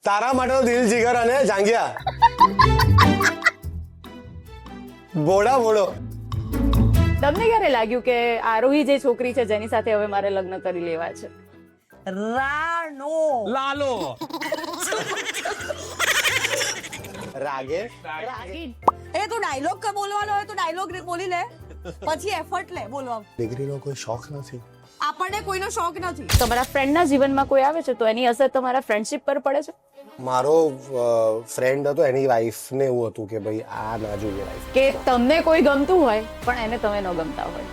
તારા માટે તો દિલ જીગર અને જાંગિયા બોડા બોડો. તમને ક્યારે લાગ્યું કે આરોહી જે છોકરી છે જેની સાથે હવે મારે લગ્ન કરી લેવા છે? રાણો લાલો રાગે એ તો ડાયલોગ બોલવાનો હોય તો ડાયલોગ બોલી લે, પછી એફર્ટ લે બોલવા. દીકરીનો કોઈ શોખ નથી. આપણને કોઈનો શોખ નથી. તમારા ફ્રેન્ડના જીવનમાં કોઈ આવે છે તો એની અસર તમારા ફ્રેન્ડશિપ પર પડે છે? મારો ફ્રેન્ડ હતો, એની વાઈફ ને એવું હતું કે ભાઈ આ ના જોઈએ લાઈફ. કે તમને કોઈ ગમતું હોય પણ એને તમે ન ગમતા હોય?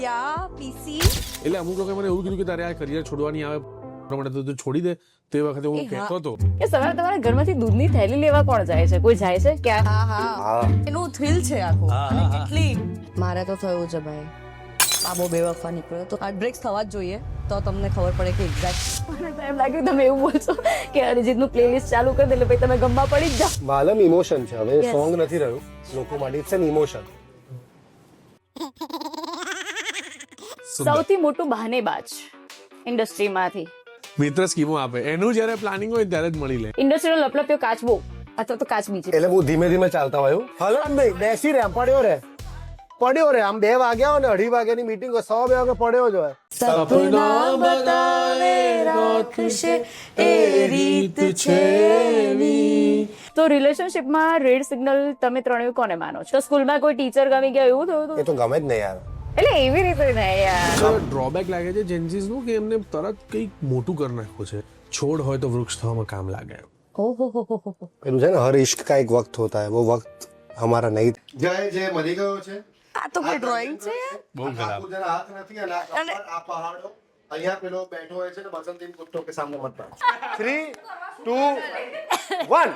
યા પીસી એટલે અમુક લોકો મને એવું કીધું કે તારે આ કરિયર છોડવાની આવે પ્રમાણે તો તું છોડી દે. તે વખતે હું કહેતો હતો કે સવારે તમારા ઘરમાંથી દૂધની થેલી લેવા કોણ જાય છે? કોઈ જાય છે ક્યાં? હા એનું થ્રિલ છે આખું. અને કેટલી મારે તો થયું છે ભાઈ, બાબો બેવફા નીકળ્યો તો હાર્ટબ્રેક્સ થવા જ જોઈએ, તો તમને ખબર પડે કે એક્ઝેક્ટ. મને તો એમ લાગ્યું તમે એવું બોલશો કે અરિજીતનું પ્લેલિસ્ટ ચાલુ કરી દે એટલે પછી તમે ગમવા પડી જ જાઓ. માલમ ઇમોશન છે, હવે સોંગ નથી રહ્યું લોકો માટે. It's an emotion. સૌથી મોટું બહાનેબાજ ઇન્ડસ્ટ્રીમાંથી મિત્ર સ્કીમો આપે, એનું જ્યારે પ્લાનિંગ હોય ત્યારે જ મળી લે. ઇન્ડસ્ટ્રીનો લપલપ્યો કાચબો અથવા તો કાચબી છે. એટલે બહુ ધીમે ધીમે ચાલતા હોય. હલો આમ ભાઈ બેસી રે, આમ પડ્યો રે આમ 2 વાગ્યા હોય ને 2:30 વાગ્યાની મીટિંગ હોય, 100-2 વાગે પડ્યો જ હોય. સપના બતાવે રાખશે એ રીત છે એવી. તો રિલેશનશિપમાં રેડ સિગ્નલ તમે ત્રણેય કોને માનો છો? તો સ્કૂલમાં કોઈ ટીચર ગમી ગયા એવું થયું એ હતું? તો ગમે જ નહીં યાર. એટલે એવી રીતે નહીં યાર. ડ્રોબેક લાગે છે જેન્સીસ નું કે એમને તરત કંઈક મોટું કરી નાખ્યું છે. છોડ હોય તો વૃક્ષ થવામાં કામ લાગે. પેલું છે ને હર ઇશ્ક કા એક વક્ત હોતા है, वो वक्त हमारा नहीं. જય જય મળી ગયો છે. આ તો કોઈ ડ્રોઈંગ છે. બહુ ખરાબ. જરા હાથ નથી અને આ પહાડો અહીંયા પેલો બેઠો હોય છે ને બસંતી કુત્તો કે સામે મત પાડ. 3 2 1.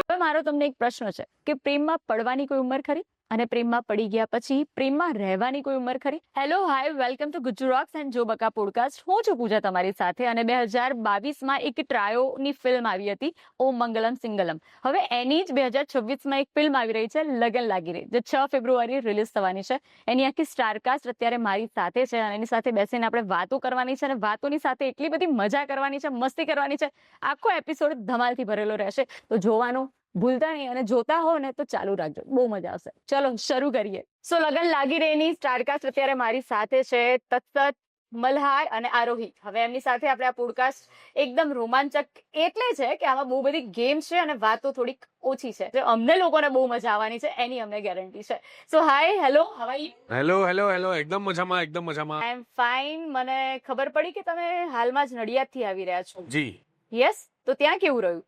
હવે મારો તમને એક પ્રશ્ન છે કે પ્રેમમાં પડવાની કોઈ ઉંમર ખરી? અને પ્રેમમાં પડી ગયા પછી પ્રેમમાં રહેવાની કોઈ ઉંમર ખરી? Hello hi, welcome to Gujju rocks and જો બકા પોડકાસ્ટ. હું છું પૂજા તમારી સાથે, અને 2022માં એક ટ્રાયોની ફિલ્મ આવી હતી ઓમ મંગલમ સિંગલમ. હવે એની જ 2026માં એક ફિલ્મ આવી રહી છે લગન લાગી રહી, જે 6 ફેબ્રુઆરી રિલીઝ થવાની છે. એની આખી સ્ટારકાસ્ટ અત્યારે મારી સાથે છે અને એની સાથે બેસીને આપણે વાતો કરવાની છે અને વાતોની સાથે એટલી બધી મજા કરવાની છે, મસ્તી કરવાની છે. આખો એપિસોડ ધમાલથી ભરેલો રહેશે, તો જોવાનું ભૂલતા નહીં અને જોતા હો ને તો ચાલુ રાખજો, બહુ મજા આવશે. ચલો શરૂ કરીએ. સો લગન લાગી રહીની સ્ટારકાસ્ટ અત્યારે મારી સાથે છે તત્સત, મલ્હાર અને આરોહી. હવે એમની સાથે આપણે આ પોડકાસ્ટ એકદમ રોમાંચક એટલે છે કે આમાં બહુ બધી ગેમ્સ છે અને વાતો થોડીક ઓછી છે, જે અમને લોકોને બહુ મજા આવવાની છે એની અમને ગેરંટી છે. So hi, hello, how are you? Hello એકદમ મજામાં. I am fine. મને ખબર પડી કે તમે હાલમાં જ નડિયાદથી આવી રહ્યા છો. જી યસ, તો ત્યાં કેવું રહ્યું?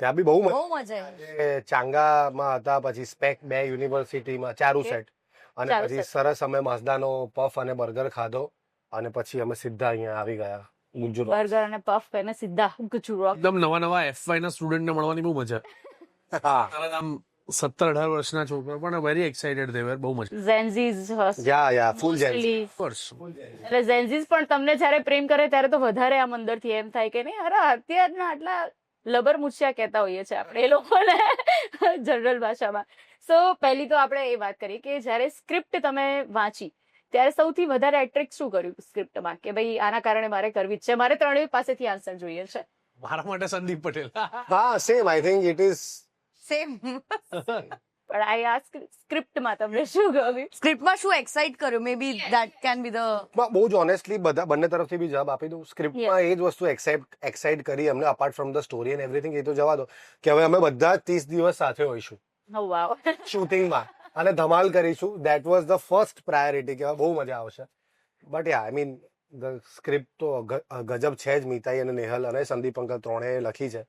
ત્યાં બી બહુ બહુ મજા આવી. ચાંગામાં હતા, પછી સ્પેક 2 યુનિવર્સિટીમાં ચારુ સેટ, અને ચારુ પછી સેટ. સરસ અમે માઝદાનો પફ અને બર્ગર ખાધો, અને પછી અમે સીધા અહીંયા આવી ગયા ગુજ્જુ રોક્સ. બર્ગર અને પફ કરીને સીધા ગુજ્જુ રોક. એકદમ નવા FY ના સ્ટુડન્ટને મળવાની બહુ મજા. હા આમ 17-18 વર્ષના છોકરા પણ વેરી એક્સાઇટેડ થે બહુ મજા. ઝેન્ઝીઝ યા ફૂલ જેન્સ. વર્ષ એટલે ઝેન્ઝીઝ પણ તમને જ્યારે પ્રેમ કરે ત્યારે તો વધારે આમ અંદરથી એમ થાય કે નહીં, અરે અત્યારના આટલા લબર મુછિયા કહેતા હોઈએ છીએ આપણે એ લોકોને જનરલ ભાષામાં. સો પહેલી તો આપણે એ વાત કરીએ કે જ્યારે સ્ક્રિપ્ટ તમે વાંચી ત્યારે સૌથી વધારે એટ્રેક્ટ શું કર્યું સ્ક્રિપ્ટમાં કે ભાઈ આના કારણે મારે કરવી જ છે, મારે ત્રણેય પાસેથી આન્સર જોઈએ છે? મારા માટે સંદીપ પટેલ. હા same, I think it is same. પણ આ સ્ક્રિપ્ટમાં તમને શું ગમ્યું? સ્ક્રિપ્ટમાં શું એક્સાઇટ કર્યું? May be that can be the. બહુ જ ઓનેસ્ટલી બંને તરફથી બી જવાબ આપી દઉં. સ્ક્રિપ્ટમાં એ જ વસ્તુ એક્સાઇટ કરી અમને, apart from the story and everything. એ તો જવા દો કે હવે અમે બધા 30 દિવસ સાથે હોઈશું Oh, wow. શૂટિંગમાં અને ધમાલ કરીશું. That was the first priority કે બહુ મજા આવશે. But yeah I mean the script તો ગજબ છે જ. મીતાઈ અને નેહલ અને સંદીપ અંકલ ત્રણેય લખી છે,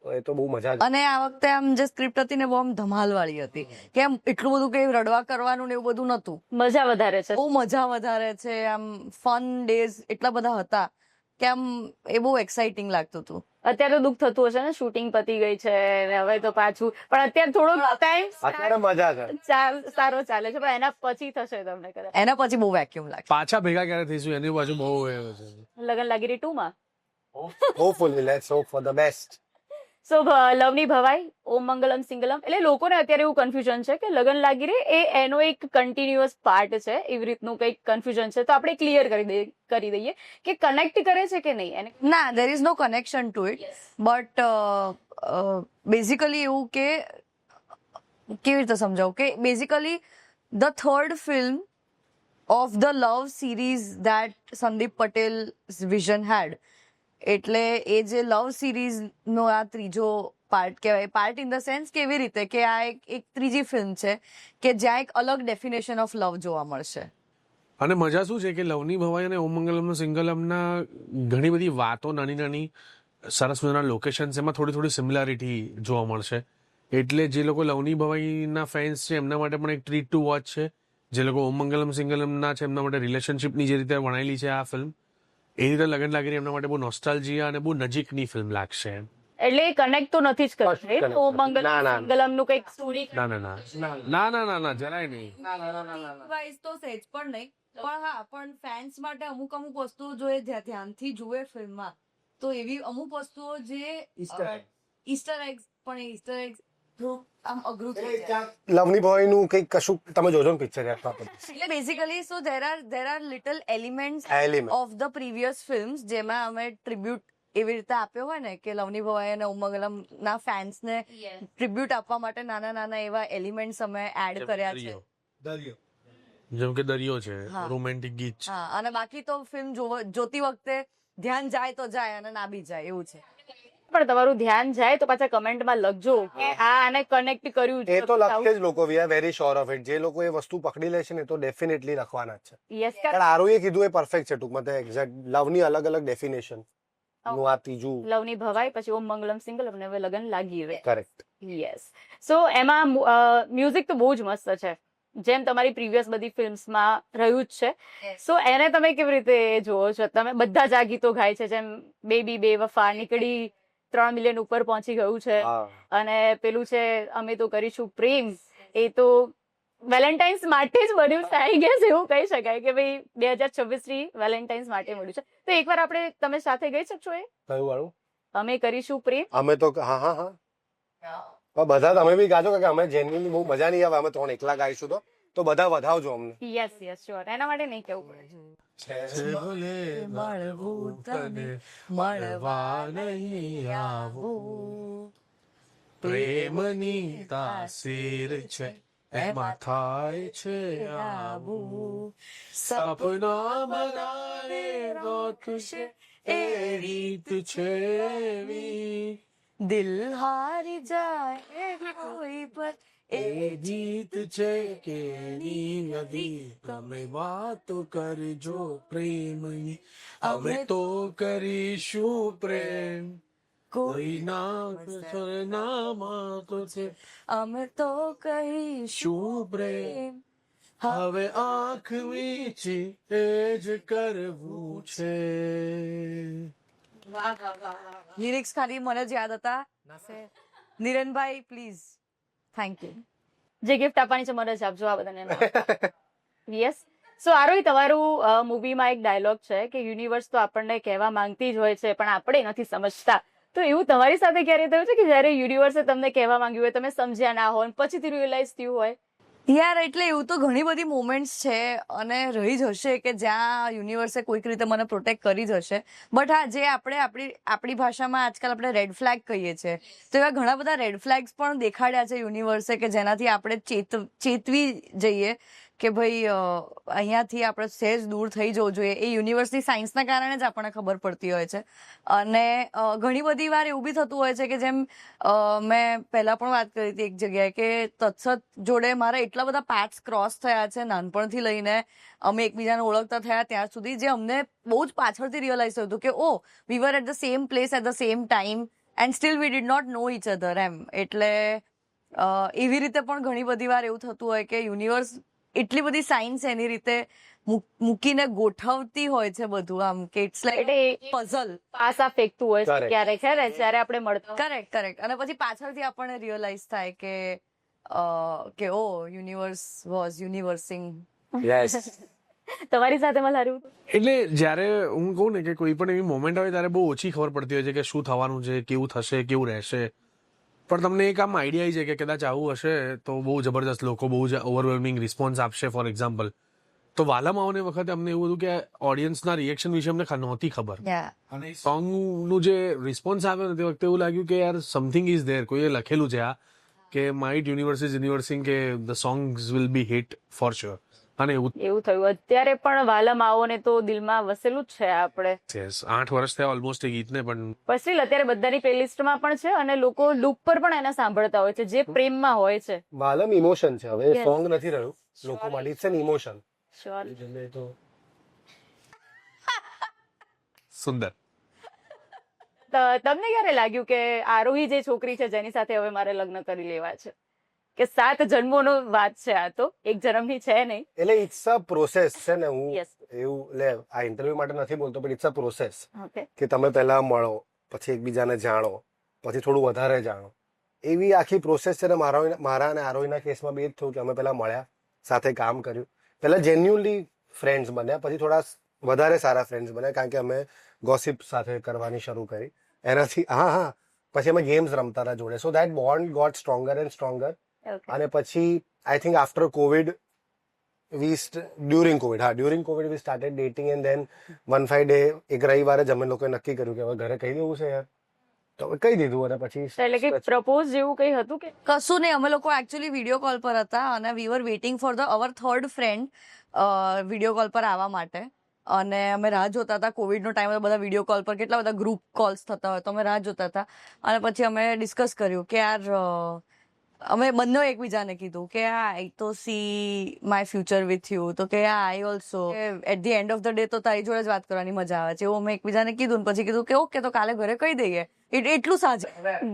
તો એ તો બહુ મજા જ. અને આ વખતે આમ જે સ્ક્રિપ્ટ હતી ને બહુ આમ ધમાલ વાળી હતી, કે આમ એટલું બધું કે રડવા કરવાનું ને એવું બધું નતું. મજા વધારે છે. બહુ મજા વધારે છે. આમ ફન ડેઝ એટલા બધા હતા કે આમ એ બહુ એક્સાઇટિંગ લાગતું હતું. અત્યારે તો દુઃખ થતું હશે ને, શૂટિંગ પતી ગઈ છે ને હવે તો પાછું, પણ અત્યારે થોડો ટાઈમ અત્યારે મજા છે. સારો ચાલે છે, પણ એના પછી થશે તમને કદાચ. એના પછી બહુ વેક્યુમ લાગે. પાછા ભેગા ક્યારે થઈશું એની બાજુ બહુ એ છે. લગન લાગી રહી 2 માં hopefully let's hope for the best. So લવની ભવાઈ ઓમ મંગલમ સિંગલમ, એટલે લોકોને અત્યારે એવું કન્ફ્યુઝન છે કે લગન લાગી રે એ એનો એક કન્ટિન્યુઅસ પાર્ટ છે, એવી રીતનું કંઈક કન્ફ્યુઝન છે, તો આપણે ક્લિયર કરી દઈએ કે કનેક્ટ કરે છે કે નહીં એને. ના, there is no connection to it. But basically એવું કે કેવી રીતે સમજાવું કે basically the third film of the love series that Sandeep Patel's vision had. એટલે એ જે લવ સિરીઝ નો આ ત્રીજો પાર્ટ કહેવાય. પાર્ટ ઇન ધ સેન્સ કે એવી રીતે કે આ એક ત્રીજી ફિલ્મ છે કે જ્યાં એક અલગ ડેફિનેશન ઓફ લવ જોવા મળશે. અને મજા શું છે કે લવની ભવાઈ અને ઓમ મંગલમ સિંગલમના ઘણી બધી વાતો, નાની નાની સરસ મજાના લોકેશન્સ, એમાં થોડી થોડી સિમિલારિટી જોવા મળશે. એટલે જે લોકો લવની ભવાઈના ફેન્સ છે એમના માટે પણ એક ટ્રીટ ટુ વોચ છે. જે લોકો ઓમ મંગલમ સિંગલમના છે એમના માટે રિલેશનશિપની જે રીતે વણાયેલી છે આ ફિલ્મ, એ રીતે લગન લાગી એમના માટે બહુ નોસ્ટાલ્જિયા અને બહુ નજીકની ફિલ્મ લાગશે. એટલે કનેક્ટ તો નથી જ કરતી ઓમ મંગલમ સિંગલમ નું કંઈક સ્ટોરી. ના ના ના ના ના ના જરાય નહીં. વાઇઝ તો સેજ પણ નહીં, પણ હા, પણ ફેન્સ માટે અમુક વસ્તુઓ જો એ ધ્યાનથી જુએ ફિલ્મમાં તો એવી અમુક વસ્તુઓ જે ઈસ્ટર એગ્સ, પણ એ ઈસ્ટર એગ્સ આમ અઘરું થઈ જાય. લવની બોયનું કંઈક કશું તમે જોજો ને પિક્ચર યાર. એટલે basically so there are little elements Element. of the previous films જેમાં અમે ટ્રિબ્યુટ એવી રીતે આપ્યો હોય ને કે લવની ભવાઈ અને ઉમંગલમ ના ફેન્સ ને ટ્રિબ્યુટ આપવા માટે નાના નાના એવા એલિમેન્ટ્સ અમે એડ કર્યા છે. જેમ કે દરિયો છે, હા. રોમેન્ટિક ગીત છે. હા, અને બાકી તો ફિલ્મ જોતી વખતે ધ્યાન જાય તો જાય અને ના બી જાય એવું છે. પણ તમારું ધ્યાન જાય તો પાછા કમેન્ટમાં લખજો કે આ આને કનેક્ટ કર્યું એ તો લખે જ લોકો, we are very sure of it. જે લોકો એ વસ્તુ પકડી લે છે ને એ તો ડેફિનેટલી લખવાના જ છે. યસ. કારણ આરોએ કીધું એ પરફેક્ટ છે ટૂંકમાં. એક્ઝેક્ટ લવની અલગ અલગ ડેફિનેશન નું આ ત્રીજું. લવની ભવાઈ પછી ઓમ મંગલમ સિંગલમ ને હવે લગન લાગી રે. કરેક્ટ. યસ. સો એમાં મ્યુઝિક તો બહુ જ મસ્ત છે, જેમ તમારી પ્રીવિયસ બધી ફિલ્મ્સમાં રહ્યું જ છે. સો એને તમે કેવી રીતે જોવો છો? તમે બધા જ આ ગીતો ગાય છે, જેમ બેબી બેવફા નીકળી 3 મિલિયન ઉપર પહોંચી ગયું છે, અને પેલું છે અમે તો કરીશું પ્રેમ, એ તો વેલેન્ટાઇન્સ માટે જ બન્યું છે આઈ ગેસ, એવું કહી શકાય કે ભાઈ 2026 ની વેલેન્ટાઇન્સ માટે મળ્યું છે. તો એકવાર આપણે તમે સાથે ગઈ શકશો એ કયું વાળું? અમે કરીશું પ્રેમ. અમે તો હા હા હા પણ બધા તમે બી ગાજો કે અમે જેન્યુઅલી બહુ મજા નહીં આવે, અમે 3 એકલા ગાઈશું તો બધા વધાવજો અમને. યસ યસ શ્યોર, એના માટે નહીં કેવું પડે. મળવું તને મળવા નહીં આવું, પ્રેમની તાસીર છે એમાં થાય છે આવું, સપના બનાવે રોત છે એ રીત છે એવી, દિલ હારી જાય કોઈ પર એ જીત છે કે નદી, તમે વાતો કરજો પ્રેમની, અમે તો કરીશું પ્રેમ, કોઈ નામાં તો છે અમે તો કહીશું શું પ્રેમ, હવે આંખ વીચી એ જ કરવું છે. લિરિક્સ ખાલી મને જ યાદ હતા. નિરનભાઈ પ્લીઝ, થેન્ક યુ. જે ગિફ્ટ આપવાની છે મને જ આપજો આ બધાને. યસ. સો આરોહી, તમારું મૂવીમાં એક ડાયલોગ છે કે યુનિવર્સ તો આપણને કહેવા માંગતી જ હોય છે પણ આપણે નથી સમજતા. તો એવું તમારી સાથે ક્યારે થયું છે કે જયારે યુનિવર્સે તમને કહેવા માંગ્યું હોય, તમે સમજ્યા ના હોય, પછીથી રિયલાઇઝ થયું હોય? યાર, એટલે એવું તો ઘણી બધી મોમેન્ટ્સ છે અને રહી જ હશે કે જ્યાં યુનિવર્સે કોઈક રીતે મને પ્રોટેક્ટ કરી જ હશે. બટ હા, જે આપણે આપણી ભાષામાં આજકાલ આપણે રેડ ફ્લેગ કહીએ છીએ, તો એવા ઘણા બધા રેડ ફ્લેગ્સ પણ દેખાડ્યા છે યુનિવર્સે કે જેનાથી આપણે ચેતવી જઈએ કે ભાઈ અહીંયાથી આપણે સહેજ દૂર થઈ જવું જોઈએ. એ યુનિવર્સની સાયન્સના કારણે જ આપણને ખબર પડતી હોય છે. અને ઘણી બધી વાર એવું બી થતું હોય છે કે જેમ મેં પહેલા પણ વાત કરી હતી એક જગ્યાએ કે તત્સત જોડે મારા એટલા બધા પાથ્સ ક્રોસ થયા છે નાનપણથી લઈને અમે એકબીજાને ઓળખતા થયા ત્યાં સુધી, જે અમને બહુ જ પાછળથી રિયલાઇઝ થયું હતું કે oh we were at the same place at the same time and still we did not know each other એમ. એટલે એવી રીતે પણ ઘણી બધી વાર એવું થતું હોય કે યુનિવર્સ એટલી બધી સાયન્સ એની રીતે મૂકીને ગોઠવતી હોય છે બધું, આમ કે ઇટ્સ લાઈક પઝલ પાસા ફેંકતું હોય છે ક્યારેક, છે ને, જ્યારે આપણે મળતા. કરેક્ટ. અને પછી પાછળથી આપણને રિયલાઇઝ થાય કે ઓ યુનિવર્સ વોઝ યુનિવર્સિંગ. યસ. તમારી સાથે મલ્હાર એવું એટલે જ્યારે હું કહું ને કે કોઈ પણ એવી મોમેન્ટ આવે ત્યારે બહુ ઓછી ખબર પડતી હોય છે કે શું થવાનું છે, કેવું થશે, કેવું રહેશે. પણ તમને એક આમ આઈડિયા આવી જાય કે કદાચ આવું હશે તો બહુ જબરદસ્ત લોકો બહુ જ ઓવરવેલ્મિંગ રિસ્પોન્સ આપશે. ફોર એક્ઝામ્પલ તો વાલમ આવને વખતે અમને એવું હતું કે ઓડિયન્સના રિએક્શન વિશે અમને નહોતી ખબર, અને સોંગનું જે રિસ્પોન્સ આવ્યો ને તે વખતે એવું લાગ્યું કે યાર સમથિંગ ઇઝ ધેર. કોઈએ લખેલું છે આ કે માઇટ યુનિવર્સ ઇઝ યુનિવર્સિંગ કે the songs will be hit for sure. અને એવું થયું. અત્યારે પણ વાલમ આવો ને તો દિલમાં વસેલું જ છે આપણે. 8 વર્ષ થયા ઓલમોસ્ટ એ ગીતને, પણ પણ સ્ટીલ અત્યારે બધાની પ્લેલિસ્ટમાં પણ છે અને લોકો લૂપ પર પણ એને સાંભળતા હોય છે જે પ્રેમમાં હોય છે. વાલમ ઇમોશન છે, હવે Yes. સોંગ નથી રહ્યું લોકો માટે, ઇટ્સ એન ઇમોશન. શ્યોર. તો સુંદર. તમને ક્યારે લાગ્યું કે આરોહી જે છોકરી છે જેની સાથે હવે મારે લગ્ન કરી લેવા છે, કે 7 જન્મોનો વાત છે, આ તો એક જન્મની છે નહીં. એટલે ઇટ્સ અ પ્રોસેસ છે ને. હું Yes. એવું આ ઇન્ટરવ્યુ માટે નથી બોલતો, પણ ઇટ્સ અ પ્રોસેસ ઓકે. કે તમે પહેલા મળો, પછી એકબીજાને જાણો, પછી થોડું વધારે જાણો. એવી આખી પ્રોસેસ છે ને. મારા અને આરોહીના કેસમાં બી એ જ થયું કે અમે પહેલા મળ્યા, સાથે કામ કર્યું, પહેલા જેન્યુઅલી ફ્રેન્ડ્સ બન્યા, પછી થોડા વધારે સારા ફ્રેન્ડ્સ બન્યા કારણ કે અમે ગોસિપ સાથે કરવાની શરૂ કરી એનાથી. હા, પછી અમે ગેમ્સ રમતા હતા જોડે. So that bond got stronger and stronger. Okay. અને પછી I think after covid during covid we started dating, and then one fine day એક રવિવારે જ અમે લોકોએ નક્કી કર્યું કે હવે ઘરે કહી દેવું છે યાર, તો હવે કહી દીધું. અને પછી એટલે કે પ્રપોઝ જેવું કઈ હતું કે કશું નહીં, અમે લોકો એકચ્યુઅલી વિડીયો કોલ પર હતા અને we were waiting for the our third friend video call પર આવવા માટે. અને અમે રાહ જોતા હતા. કોવિડનો ટાઈમ હતો, બધા વિડીયો કોલ પર કેટલા બધા ગ્રુપ કોલ્સ થતા હોય, તો અમે રાહ જોતા હતા. અને પછી અમે ડિસ્કસ કર્યું કે યાર અમે બંને એકબીજાને કીધું કે આઈ તો see my future with you, તો કે I also at the end of the day તો તારી જોડે જ વાત કરવાની મજા આવે છે, એવું અમે એકબીજાને કીધું. ને પછી કીધું કે ઓકે તો કાલે ઘરે કહી દઈએ. એટલું સાજે,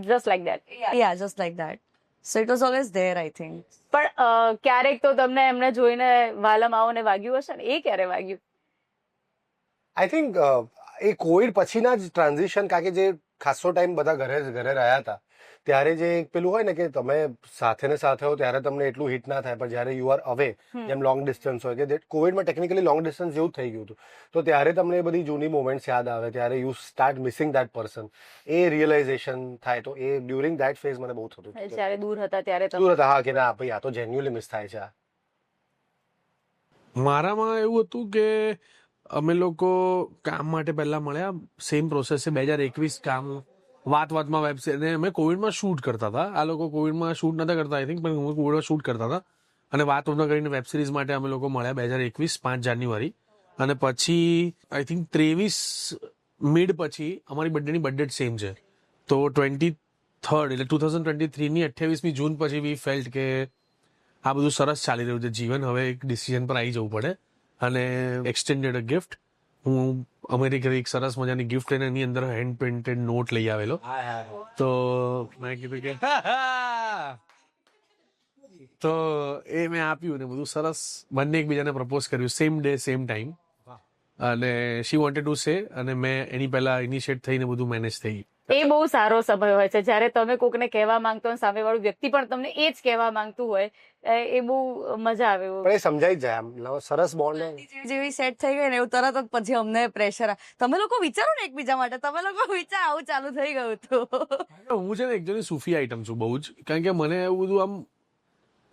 just like that. Yeah just like that. So it was always there I think. પણ ક્યારેક તો તમને એમને જોઈને વાલમ આવો ને વાગ્યું હશે ને, એ ક્યારે વાગ્યું? આઈ થિંક એ કોવિડ પછીના જ ટ્રાન્ઝિશન, કારણ કે જે ખાસો ટાઈમ બધા ઘરે રહ્યા હતા ત્યારે જે પેલું હોય ને કે તમે સાથે ને સાથે હો ત્યારે તમને એટલું હિટ ના થાય, પણ જ્યારે યુ આર અવે, જેમ લોંગ ડિસ્ટન્સ હોય કે કોવિડમાં ટેકનિકલી લોંગ ડિસ્ટન્સ જેવું થઈ ગયું હતું, તો ત્યારે તમને એ બધી જૂની મોમેન્ટ્સ યાદ આવે, ત્યારે you start missing that person. એ રિયલાઇઝેશન થાય. તો એ ડ્યુરિંગ દેટ ફેઝ મને બહુ થતું હતું. જ્યારે દૂર હતા ત્યારે તમે દૂર હતા, હા, કે ના ભાઈ આ તો જેન્યુઅલી મિસ થાય છે આ. મારામાં એવું હતું કે અમે લોકો કામ માટે પહેલા મળ્યા, સેમ પ્રોસેસ છે. 2021 કામ વાતમાં વેબ સિરીઝ, અને અમે કોવિડમાં શૂટ કરતા હતા. આ લોકો કોવિડમાં શૂટ નતા કરતા આઈ થિંક, પણ અમે કોવિડમાં શૂટ કરતા હતા. અને વાતમાં કરીને વેબ સિરીઝ માટે અમે લોકો મળ્યા 2021 5 જાન્યુઆરી. અને પછી આઈ થિંક 23 મિડ પછી અમારી બંનેની બર્થડે સેમ છે, તો 23rd એટલે 2023ની 28મી જૂન પછી વી ફેલ્ટ કે આ બધું સરસ ચાલી રહ્યું છે જીવન, હવે એક ડિસિઝન પર આવી જવું પડે. અને એક્સટેન્ડેડ અ ગિફ્ટ. હું અમેરિકાથી એક સરસ મજાની ગિફ્ટ લઈને એની અંદર હેન્ડ પેઇન્ટેડ નોટ લઈ આવેલો. તો મેં કીધું કે તો એ મેં આપ્યું ને બધું સરસ. બંને એકબીજાને પ્રપોઝ કર્યું સેમ ડે સેમ ટાઈમ. અને શી વોન્ટેડ ટુ સે, અને મેં એની પહેલા ઇનિશિયેટ થઈને બધું મેનેજ થઈ. એ બહુ સારો સમય હોય છે જ્યારે તમે કોકને કહેવા માંગતો હોય, સામેવાળું વ્યક્તિ પણ તમને એ જ કહેવા માંગતું હોય. એ બહુ મજા આવે. પણ એ સમજાઈ જ જાય, આમ સરસ બોન્ડ. જેવી સેટ થઈ ગઈ ને એવું તરત જ પછી અમને પ્રેશર. તમે લોકો વિચારો ને એકબીજા માટે, તમે લોકો વિચાર, આવું ચાલુ થઈ ગયું હતું. હું છે ને એકચુઅલી સૂફી આઈટમ છું બહુ જ, કારણ કે મને એવું બધું આમ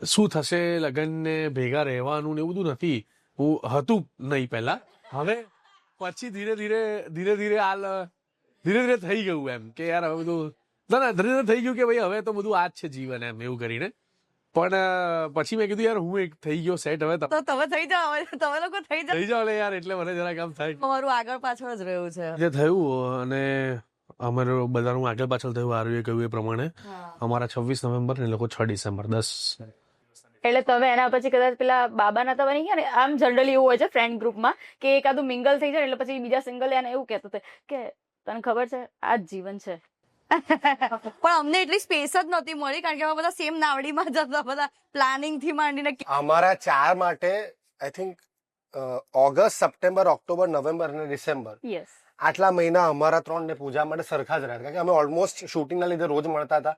શું થશે લગ્ન ને ભેગા રહેવાનું ને એવું બધું નથી. હું હતું નહીં પહેલા, હવે પછી ધીરે ધીરે થઈ ગયું એમ કે યાર હવે બધું ના ધીરે ધીરે થઈ ગયું કે ભાઈ હવે તો બધું આ જ છે જીવન એમ, એવું કરીને. પણ પછી મેં કીધું યાર હું એક થઈ ગયો સેટ, હવે તો તમે થઈ જાઓ, તમે લોકો થઈ જાઓ લે યાર, એટલે મને જરાક આમ થાય તમારું આગળ પાછળ જ રહ્યું છે. જે થયું. અને અમારું બધાનું આગળ પાછળ થયું, આર્યુએ કહ્યું એ પ્રમાણે અમારા 26 નવેમ્બર ને એ લોકો 6 ડિસેમ્બર 10. એટલે તમે એના પછી કદાચ પેલા બાબાના તો બની ગયા ને. આમ જનરલી એવું હોય છે ફ્રેન્ડ ગ્રુપમાં કે એકાદું મિંગલ થઈ જાય એટલે પછી બીજા સિંગલ એને એવું કહેતું હતું કે તને ખબર છે આ જ જીવન છે. પણ અમને એટલી સ્પેસ જ નહોતી મળી કારણ કે અમે બધા સેમ નાવડીમાં જ હતા, બધા પ્લાનિંગ થી માંડીને. અમારા 4 માટે I think August, September, October, November અને ડિસેમ્બર, યસ, આટલા મહિના અમારા 3 ને પૂજા માટે સરખા જ રહ્યા, કારણ કે અમે ઓલમોસ્ટ શૂટિંગના લીધે રોજ મળતા હતા.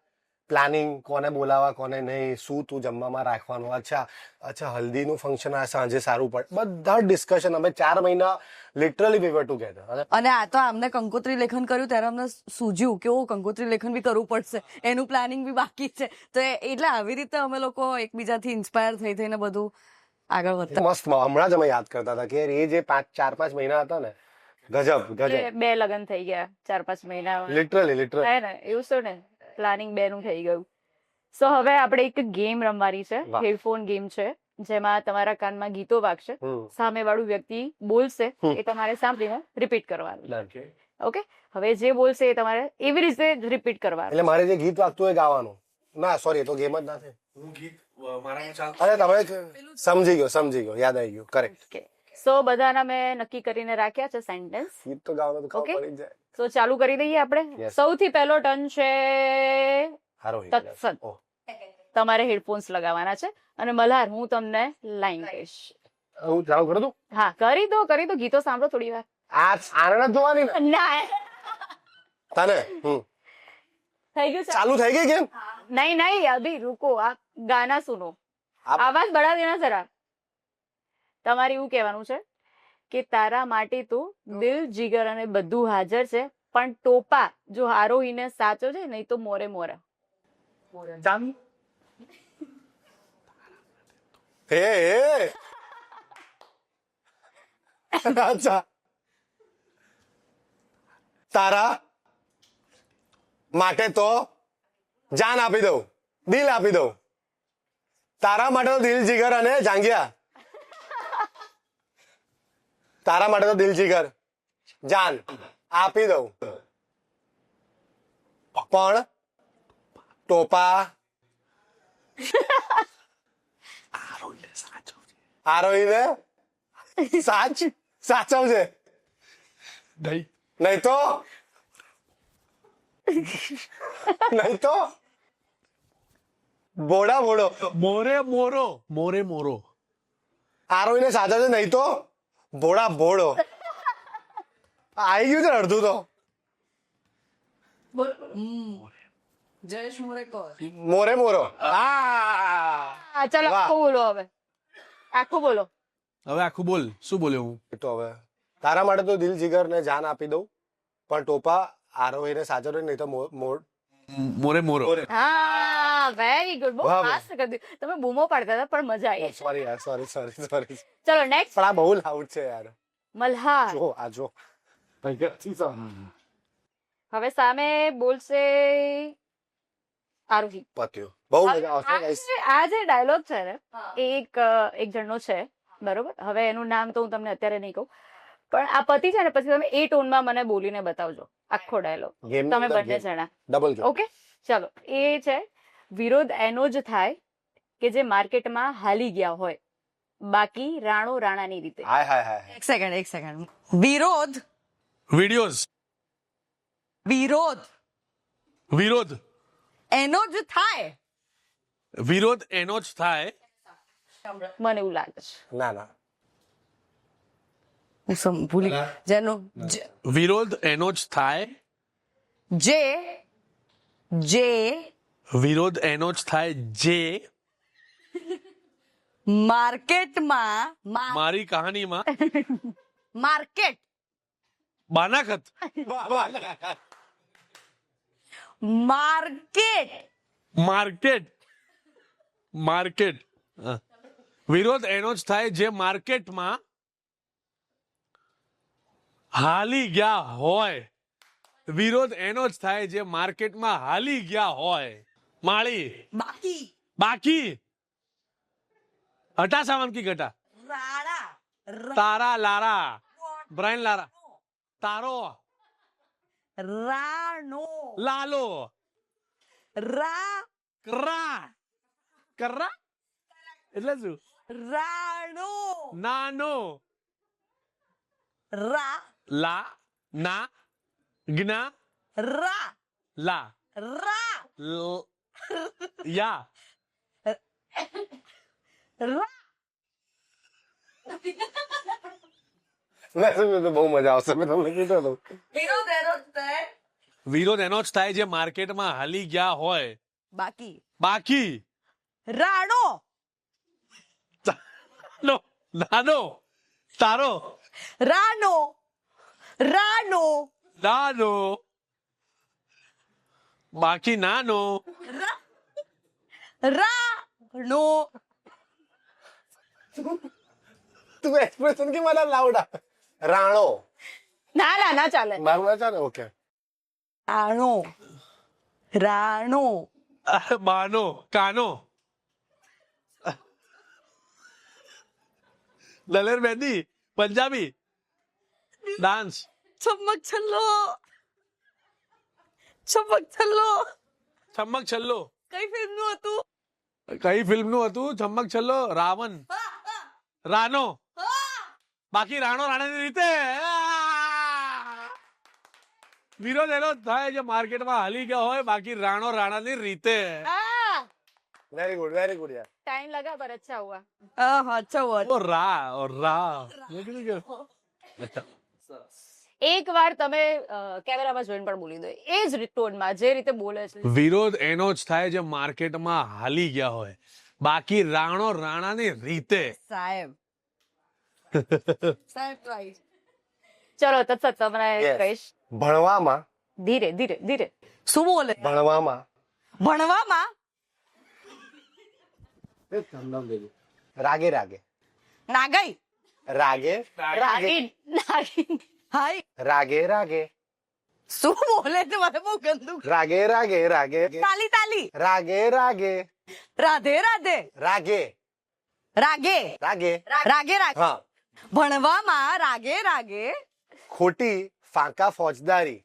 પ્લાનિંગ, કોને બોલાવા કોને નહીં, શું તું જમવામાં રાખવાનું, અચ્છા હલ્દીનું ફંક્શન આ સાંજે સારું પડે, બધા ડિસ્કશન અમે 4 મહિના લિટરલી વી વર ટુગેધર. અને આ તો આમને કંકોત્રી લેખન કર્યું ત્યારે અમને સૂઝ્યું કે કંકોત્રી લેખન બી કરવું પડશે, એનું પ્લાનિંગ બી બાકી છે. તો એટલે આવી રીતે અમે લોકો એકબીજાથી ઇન્સ્પાયર થઈને બધું આગળ વધતા. મસ્ત હમણાં જ અમે યાદ કરતા હતા કે એ જે 4-5 મહિના હતા ને, ગજબ જે 2 લગ્ન થઈ ગયા 4-5 મહિના લિટરલી થાય ને એવું છે ને, પ્લાનિંગ 2 નું થઈ ગયું. સો હવે આપણે એક ગેમ રમવાની છે, વાહ. હેડફોન ગેમ છે, જેમાં તમારા કાનમાં ગીતો વાગશે, સામે વાળું વ્યક્તિ બોલશે, એ તમારે સાંભળીને રિપીટ કરવાનું. ઓકે, હવે જે બોલશે એ તમારે એવી રીતે રિપીટ કરવાનું. એટલે મારે જે ગીત વાગતું હોય ગાવાનું. ના સોરી, એ તો ગેમ જ ના થાય. હું ગીત મારા ચાલ અરે તમે સમજી ગયો, યાદ આવી ગયું, કરેક્ટ. ઓકે, સો બધાના મેં નક્કી કરીને રાખ્યા છે સેન્ટેન્સ. ગીત તો ગાવાનું તો Okay. ખબર પડી જાય. સો ચાલુ કરી દઈએ આપણે. Yes. સૌથી પહેલો ટર્ન છે હારો hit. તત્સત. ઓહ. તમારે હેડફોન્સ લગાવવાના છે અને મલ્હાર હું તમને લાઈન કહીશ. હું ચાલુ કરી દઉં? હા, કરી દો, ગીતો સાંભળો થોડી વાર. આને જ જોવાની ને ના, તને. થઈ ગયું છે. ચાલુ થઈ ગઈ કેમ? नहीं अभी रुको, आप गाना सुनो, आप- आवाज बढ़ा देना जरा. તમારે એવું કહેવાનું છે કે તારા માટે તો દિલ જીગર અને બધું હાજર છે, પણ ટોપા જો આરોહીને સાચો છે નહીં તો મોરે મોરા. હે અચ્છા, તારા માટે તો જાન આપી દઉં, દિલ આપી દઉં. તારા માટે તો દિલ જીગર અને જાંગિયા. તારા માટે તો દિલ જીગર જાન આપી દઉં, પણ ટોપા આરોહીને સાચવજે, નહીં તો ભોળા ભોળો. મોરે મોરો આરોહીને સાચવજે, નહીં તો ભોળા ભોળો. આવી ગયું છે અડધું તો. જયેશ મુરેકર. મોરે મોરો. હા, ચાલો વાહ. આખું બોલો હવે, આખું બોલો. હવે આખું બોલ, શું બોલ્યો હું? એ તો હવે તારા માટે તો દિલ જીગર ને જાન આપી દઉં, પણ ટોપા આરોહીને સાચવજે, નહીં તો મોરે મોરો હા, વેરી ગુડ, બહુ વાહ, વાહ. ફાસ્ટ કરી દીધું. તમે બૂમો પાડતા હતા પણ મજા આવી. સોરી યાર, સોરી. ચલો નેક્સ્ટ, પણ આ બહુ લાઉડ છે યાર. મલ્હાર. જો આ જો હવે સામે બોલશે આરોહી. પત્યો. બહુ મજા આવશે guys. આ જે ડાયલોગ છે ને, એ એક જણનો છે, બરોબર. હવે એનું નામ તો હું તમને અત્યારે નહીં કહું, પણ આ પતિ છે ને પછી તમે એ ટોનમાં મને બોલીને બતાવજો આખો ડાયલોગ, Game તમે મતલબ બંને game. જણા. ડબલ જો. ઓકે, ચલો. એ છે, વિરોધ એનો જ થાય કે જે માર્કેટમાં હાલી ગયા હોય, બાકી રાણો રાણાની રીતે. હાય. એક સેકન્ડ. વિરોધ વિરોધ એનો જ થાય. વિરોધ એનો જ થાય. મને એવું લાગે છે. ના હું ભૂલી જેનો વિરોધ એનો જ થાય. જે વિરોધ એનો જ થાય જે માર્કેટમાં મારી કહાનીમાં માર્કેટ બાનાખત માર્કેટ હા. વિરોધ એનો જ થાય જે માર્કેટમાં હાલી ગયા હોય. વિરોધ એનો જ થાય જે માર્કેટમાં હાલી ગયા હોય. માળી બાકી હટા સાવન કી ઘટા તારા લારા બ્રાયન લારા તારો રાણો લાલો કરા એટલે શું? રાણો નાનો રા લા ના જ્ઞા રા લા રા લ- યા રા બહુ મજા આવશે, મેં તમને કીધું હતું. વિરોધ એનો જ થાય વિરોધ એનો જ થાય જે માર્કેટમાં હાલી ગયા હોય. બાકી. બાકી. રાણો. નો નાનો. તારો. રાનો. રાનો. નાનો. બાકી નાનો. રાનો. તું એક્સપ્રેશન કે મારા લાઉડ રાણો ના ચાલે. મારું ના ચાલે ઓકે રાણો. રાણો. બાનો. કાનો. દલેર મહેંદી. પંજાબી. ડાન્સ. ચમક છલ્લો. ચમક છલ્લો. ચમક છલ્લો. કઈ ફિલ્મ નું હતું? કઈ ફિલ્મ નું હતું? ચમક છલ્લો. રાવણ. રાનો. બાકી રાણો રાણાની રીતે. વિરોધ એનો જ થાય જે માર્કેટમાં હાલી ગયા હોય, બાકી રાણો રાણાની રીતે. વેરી ગુડ યાર टाइम लगा पर अच्छा हुआ. અચ્છા વાત. ઓ રા. મેં કીધું કે અચ્છા. એક વાર તમે કેમેરામાં જોઈને પણ બોલી દો એ જ ટોનમાં જે રીતે બોલે છે. વિરોધ એનો જ થાય જે માર્કેટમાં હાલી ગયા હોય, બાકી રાણો રાણાની રીતે. સાહેબ. સાહેબ right. ચલો તત્સત તમને Yes. કહીશ. ભણવામાં ધીરે ધીરે ધીરે. શું બોલે? ભણવામાં ભણવામાં. રાગે રાગે નાગાઈ. રાગે રાગીન નાગીન. હાય. રાગે રાગે શું બોલે છે? મને બહુ ગંદુ. રાગે રાગે રાગે તાલી તાલી. રાગે રાગે રાધે રાધે. રાગે રાગે. રાગે રાગે રાગે. હા ભણવામાં રાગે રાગે. ખોટી ફાંકા ફોજદારી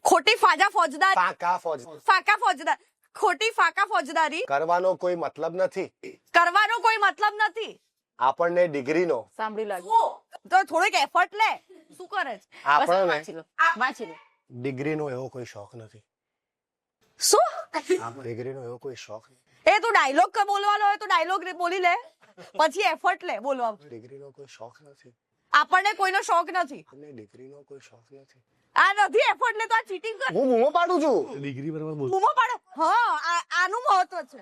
ખોટી ફાજા ફોજદાર. ફાંકા ફોજ ફાકા ફોજદાર. ખોટી ફાકા ફોજદારી કરવાનો કોઈ મતલબ નથી કરવાનો કોઈ મતલબ નથી. આપણને ડિગ્રીનો સાંભળી લાગ્યું. તો થોડોક એફર્ટ લે. શું કરે છે? બસ આપણને વાંચી લો વાંચી લો. ડિગ્રીનો એવો કોઈ શોખ નથી શું? ડિગ્રીનો એવો કોઈ શોખ નથી એ તું ડાયલોગ બોલવાનો હોય તો ડાયલોગ બોલી લે, પછી એફર્ટ લે બોલવા. ડિગ્રીનો કોઈ શોખ નથી આપણને કોઈનો શોખ નથી. આપણને ડિગ્રીનો કોઈ શોખ નથી આ નથી એફર્ટ લે તો આ ચીટિંગ કર. હું બૂમો પાડું છું ડિગ્રી બરાબર બોલ. બૂમો પાડો. હા આનું મહત્વ છે.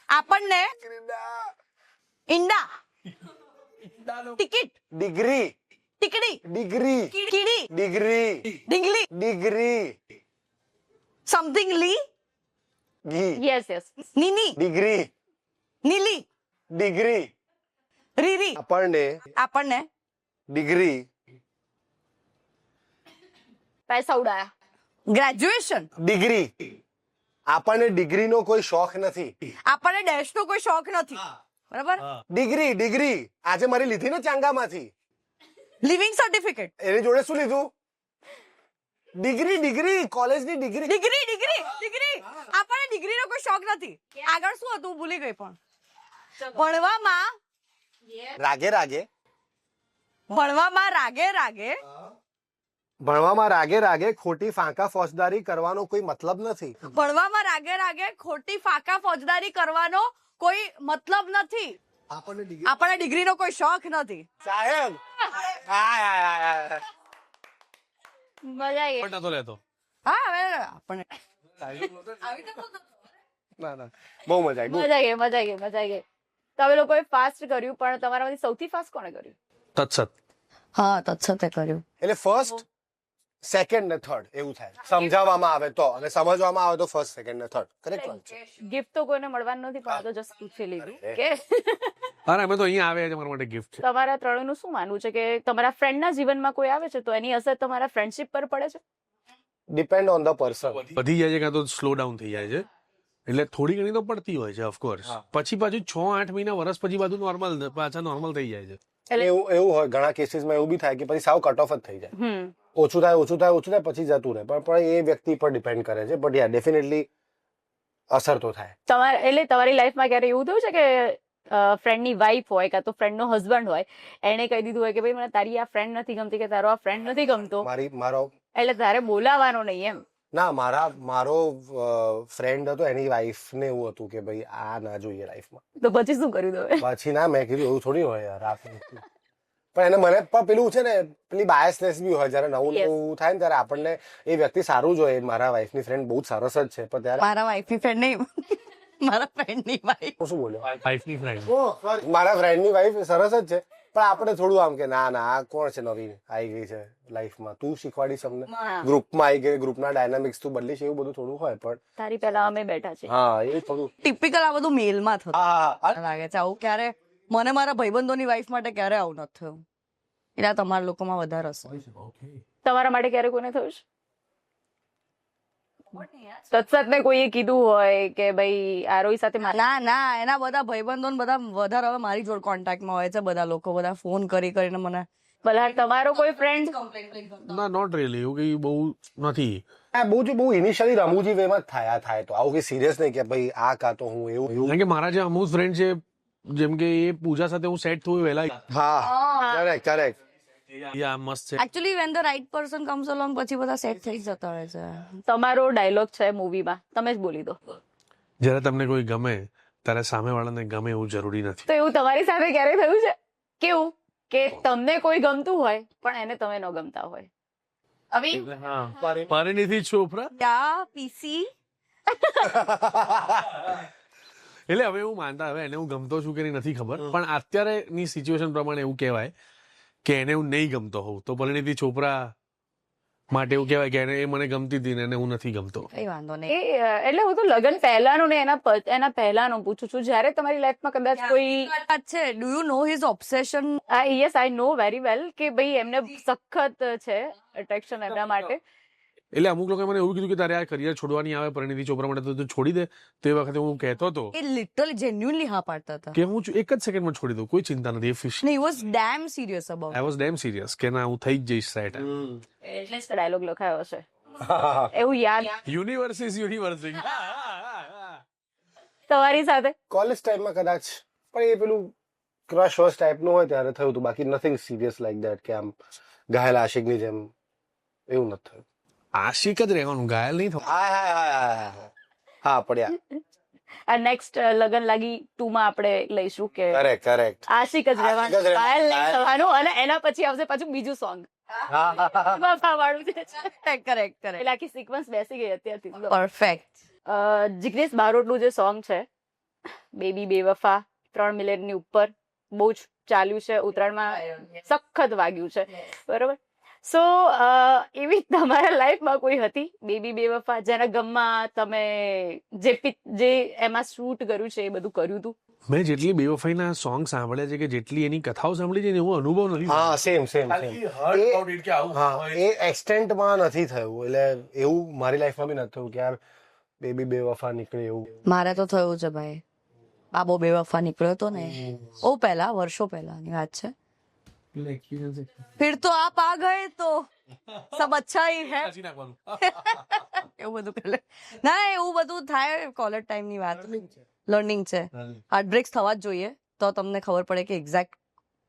આપણને ઈંડા, ટિકિટ, ડિગ્રી ટીકડી, ડિગ્રી કીડી, ડિગ્રી ડીંગલી, ડિગ્રી સમથિંગ લી, ઘી યસ યસ. નીની, ડિગ્રી નીલી, ડિગ્રી રીરી. આપણને ડિગ્રી પૈસા ઉડાયા. ગ્રેજ્યુએશન. ડિગ્રી આપણને ડિગ્રીનો કોઈ શોખ નથી આપણને ડેશનો કોઈ શોખ નથી. બરાબર. ડિગ્રી આજે મારી લીધી ને ચાંગામાંથી લિવિંગ સર્ટિફિકેટ. એની જોડે શું લીધું ડિગ્રી કોલેજની ડિગ્રી ડિગ્રી ડિગ્રી ડિગ્રી. આપણને ડિગ્રીનો કોઈ શોખ નથી. આગળ શું હતું ભૂલી ગઈ. પણ ભણવામાં રાગે રાગે ભણવામાં રાગે રાગે. ભણવામાં રાગે રાગે ખોટી ફાંકા ફોજદારી કરવાનો કોઈ મતલબ નથી ભણવામાં રાગે રાગે ખોટી ફાકા ફોજદારી કરવાનો કોઈ મતલબ નથી. આપણને ડિગ્રીનો કોઈ શોખ નથી. સાહેબ મજા આવી. પણ નતો લેતો. હા હવે આપણને ના બહુ મજા આવી મજા આવી ગઈ. તમે લોકોએ ફાસ્ટ કર્યું પણ તમારામાંથી સૌથી ફાસ્ટ કોણે કર્યું? તત્સત. હા તત્સતે કર્યું. એટલે ફર્સ્ટ સેકન્ડ ને થર્ડ એવું થાય સમજાવવામાં આવે તો અને સમજવામાં આવે તો ફર્સ્ટ સેકન્ડ ને થર્ડ કરેક્ટ વાત છે ગિફ્ટ તો કોઈને મળવાનું નથી પણ આ તો જસ્ટ પૂછી લીધું કે અરે અમે તો અહીંયા આવે છે મારા માટે ગિફ્ટ છે. તમારા ત્રણેયનું શું માનવું છે કે તમારા ફ્રેન્ડના જીવનમાં કોઈ આવે છે તો એની અસર તમારા ફ્રેન્ડશિપ પર પડે છે? ડિપેન્ડ ઓન ધ પર્સન વધી જાય છે કાં તો સ્લો ડાઉન થઈ જાય છે, એટલે થોડી ઘણી તો પડતી હોય છે ઓફકોર્સ. પછી પાછું 6-8 મહિના વર્ષ પછી બધું નોર્મલ પાછા નોર્મલ થઈ જાય છે. એવું હોય ઘણા કેસીસમાં એવું બી થાય કે પછી સાવ કટ ઓફ જ થઈ જાય ઓછું થાય પછી જતું રહે પણ એ વ્યક્તિ પર ડિપેન્ડ કરે છે બટ યા ડેફિનેટલી અસર તો થાય. એટલે તમારી લાઈફમાં ક્યારે એવું થયું છે કે ફ્રેન્ડની વાઈફ હોય કાં તો ફ્રેન્ડનો હસબન્ડ હોય એને કહી દીધું હોય કે ભાઈ મને તારી આ ફ્રેન્ડ નથી ગમતી કે તારો આ ફ્રેન્ડ નથી ગમતો મારો એટલે તારે બોલાવાનો નહીં એમ? ના મારો ફ્રેન્ડ હતો એની વાઈફ ને એવું હતું કે ભાઈ આ ના જોઈએ લાઈફમાં તો પછી શું કર્યું તમે? પછી ના મેં કીધું એવું થોડી હોય યાર પણ એને મને પણ પેલું છે ને પેલી બાયસનેસ બી હોય જયારે નવું Yes. નવું થાય ને ત્યારે આપણને એ વ્યક્તિ સારું જોઈએ. મારા વાઈફની ફ્રેન્ડ બહુ જ સરસ જ છે પણ ત્યારે મારા વાઈફની ફ્રેન્ડ નહીં મારા ફ્રેન્ડની વાઈફ. હું શું બોલ્યો વાઈફની ફ્રેન્ડ મારા ફ્રેન્ડની વાઈફ સરસ જ છે પણ આપણે થોડું આમ કે ના ના આ કોણ છે નવી આવી ગઈ છે લાઈફમાં તું શીખવાડીશ અમને હા. ગ્રુપમાં આવી ગઈ ગ્રુપના ડાયનામિક્સ તું બદલીશ એવું બધું થોડું હોય પણ તારી પહેલા અમે બેઠા છે. હા એ થોડું ટિપિકલ આ બધું મેલમાં થતું હા લાગે છે. આવું ક્યારે મને મારા ભાઈબંધોની વાઈફ માટે ક્યારે આવું નથી થયું. એટલે આ તમારા લોકોમાં વધારે હશે. તમારા માટે ક્યારે કોને થયું છે? સત્સતને કોઈએ કીધું હોય કે ભાઈ આરોહી સાથે મારે ના ના એના બધા ભાઈબંધો ને બધા વધારે હવે મારી જોડે કોન્ટેક્ટમાં હોય છે. બધા લોકો બધા ફોન કરીને મને બલહાર તમારો કોઈ ફ્રેન્ડ? ના નોટ રિયલી એવું કઈ બહુ નથી. આ બહુ ઇનિશિયલી રમૂજી વેમાં જ થાય તો આવું કઈ સિરિયસ નહીં કે ભાઈ આ કાં તો હું એવું કારણ કે મારા જે અમુક ફ્રેન્ડ છે જેમ કે એ પૂજા સાથે હું સેટ થયું વહેલા હા કરેક્ટ યા મસ્ત છે. Actually when the right person comes along પછી બધા સેટ થઈ જતા હોય છે. તમારો ડાયલોગ છે મૂવીમાં, તમે જ બોલી દો. જ્યારે તમને કોઈ ગમે ત્યારે સામેવાળાને ગમે એવું જરૂરી નથી. તો એવું તમારી સાથે ક્યારે થયું છે? કેવું કે તમને કોઈ ગમતું હોય પણ એને તમે ન ગમતા હોય? અભી હા પરિણીતિ ચોપરા યા પીસી એટલે હવે એવું માનતા હવે એને હું ગમતો છું કે નહીં નથી ખબર પણ અત્યારેની સિચ્યુએશન પ્રમાણે એવું કહેવાય કે એને હું નહીં ગમતો હોઉં તો પરિણીતિ ચોપરા માટે એવું કહેવાય કે એ મને ગમતી હતી ને એને હું નથી ગમતો. કઈ વાંધો એ નહીં. એટલે હું તો લગ્ન પહેલાનું ને એના પહેલાનું પૂછું છું. જ્યારે તમારી લાઈફમાં કદાચ કોઈ છે do you know his obsession? Yes I know very well કે ભાઈ એમને સખત છે અટ્રેક્શન એમના માટે. એટલે અમુક લોકોએ મને એવું કીધું કે તારે આ કરિયર છોડવાની આવે પરિણીતિ ચોપરા માટે તો તું છોડી દે. તો એ વખતે હું કહેતો હતો એ લિટરલી જેન્યુઅનલી હા પાડતા હતા. કે હું એક જ સેકન્ડમાં છોડી દઉં કોઈ ચિંતા નથી. એ ફિશ ને he was dam serious about. I was dam serious કે ના હું થઈ જ જઈશ રાઈટ. એટલે જ ડાયલોગ લખાયો છે એવું યાદ યુનિવર્સ ઇઝ યુનિવર્સિંગ. તમારી સાથે કોલેજ ટાઈમમાં કદાચ પણ એ પેલું ક્રશ વશ ટાઈપનું હોય ત્યારે થયું હતું બાકી નથિંગ સિરિયસ લાઈક દેટ કે આમ ઘાયલ આશિકની જેમ એવું નથી થયું. આશિક જ રહેવાનું ઘાયલ નહીં થવાનું. હા પડ્યા આ નેક્સ્ટ લગન લાગી 2 માં આપણે લઈશું કે કરેક્ટ આશિક જ રહેવાનું, આશિક જ રહેવાનું. ઘાયલ નહીં થવાનું અને એના પછી આવશે પાછું બીજું સોંગ બાપા વાળું છે. કરેક્ટ એટલે આખી સિક્વન્સ બેસી ગઈ અત્યારથી. પરફેક્ટ. જિગ્નેશ બારોટનું જે સોંગ છે બેબી બેવફા 3 મિલિયનની ઉપર બહુ જ ચાલ્યું છે, ઉત્તરાયણમાં સખત વાગ્યું છે બરોબર. સો એવી તમારા લાઈફમાં કોઈ હતી બેબી બેવફા જેના ગમમાં તમે જે એમાં શૂટ કર્યું છે એ બધું કર્યું હતું? મેં જેટલી બેવફાઈના સોંગ સાંભળ્યા છે કે જેટલી એની કથાઓ સાંભળી છે ને એવો અનુભવ નથી. હા સેમ હા એ એક્સટેન્ટમાં નથી થયું એટલે એવું મારી લાઈફમાં બી નથી થયું કે યાર બેબી બેવફા નીકળે એવું. મારે તો થયું છે ભાઈ. બાબો બેવફા નીકળ્યો તો ને ઓ પહેલા વર્ષો પહેલાની વાત છે. ફિર તો આપ આ ગયે તો સબ અચ્છા હી હૈ એવું બધું કરે. ના એવું બધું થાય કોલેજ ટાઈમની વાત. લર્નિંગ છે. હાર્ટબ્રેક્સ થવા જ જોઈએ તો તમને ખબર પડે કે એક્ઝેક્ટ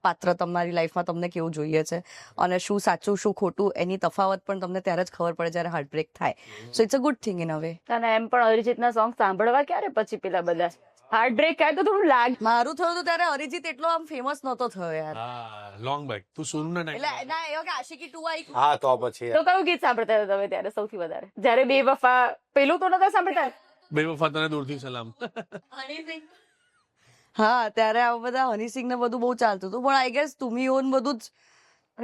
પાત્ર તમારી લાઈફમાં તમને કેવું જોઈએ છે અને શું સાચું શું ખોટું એની તફાવત પણ તમને ત્યારે જ ખબર પડે જ્યારે હાર્ટબ્રેક થાય. So it's a good thing in a way. અને એમ પણ અરિજીતના સોંગ સાંભળવા ક્યારે પછી પેલા બધા હાર્ટબ્રેક થાય તો થોડું લાગે. મારું થયું હતું ત્યારે અરિજીત એટલો આમ ફેમસ નહોતો થયો યાર. હા લોંગ બેક તું સોનુના એટલે ટાઈમ ના એવો કે આશિકી 2 આવી. હા તો પછી તો કયું ગીત સાંભળતા હતા તમે ત્યારે સૌથી વધારે? જ્યારે બેવફા પેલું તો નતા સાંભળતા? બેવફા તને દૂરથી સલામ. હા ત્યારે આ બધા હનીસિંગ ને બધું બહુ ચાલતું હતું પણ આઈ ગેસ તુમી ઓન બધું જ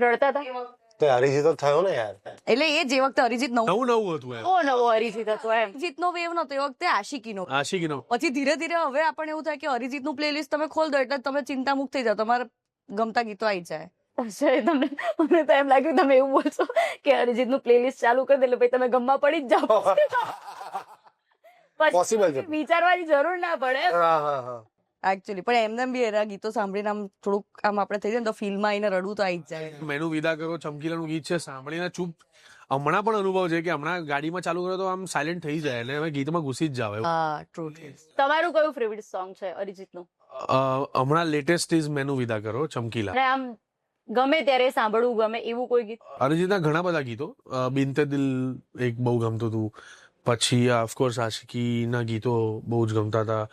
રડતા હતા? તો હરીજી તો થયો ને યાર. એટલે એ જે વખતે અરિજીત નવું નવું હતું એમ. ઓ નવો અરિજીત હતો એમ. અરિજીતનો વેવ નતો એ વખતે આશિકીનો. આશિકીનો પછી ધીરે ધીરે હવે આપણને એવું થાય કે અરિજીતનું પ્લેલિસ્ટ તમે ખોલ દો એટલે તમે ચિંતા મુક્ત થઈ જાવ, તમારે ગમતા ગીતો આવી જાય. અચ્છા, તમને મને તો એમ લાગ્યું તમે એવું બોલશો કે અરિજીતનું પ્લેલિસ્ટ ચાલુ કરી દે એટલે પછી તમે ગમમાં પડી જ જાઓ. Possible છે. વિચારવાની જરૂર ના પડે. હા એકચ્યુઅલી પણ એમને બી એના ગીતો સાંભળીને આમ થોડુંક આમ આપણે થઈ જાય ને તો ફિલ્મમાં આવીને રડવું તો આવી જ જાય. મેનું વિદા કરો ચમકીલાનું ગીત છે સાંભળીને ચૂપ. હમણાં પણ અનુભવ છે કે હમણાં ગાડીમાં ચાલુ કરો તો આમ સાયલેન્ટ થઈ જાય એટલે હવે ગીતમાં ઘૂસી જ જાવ. હા ટ્રુ. તમારું કયું ફેવરિટ સોંગ છે અરિજીતનું? હમણાં લેટેસ્ટ ઇઝ મેનું વિદા કરો ચમકીલા. અને આમ ગમે ત્યારે સાંભળવું ગમે એવું કોઈ ગીત? અરિજીતના ઘણા બધા ગીતો. બિનતે દિલ એક બહુ ગમતું હતું. પછી ઓફકોર્સ આશિકીના ગીતો બહુ જ ગમતા હતા.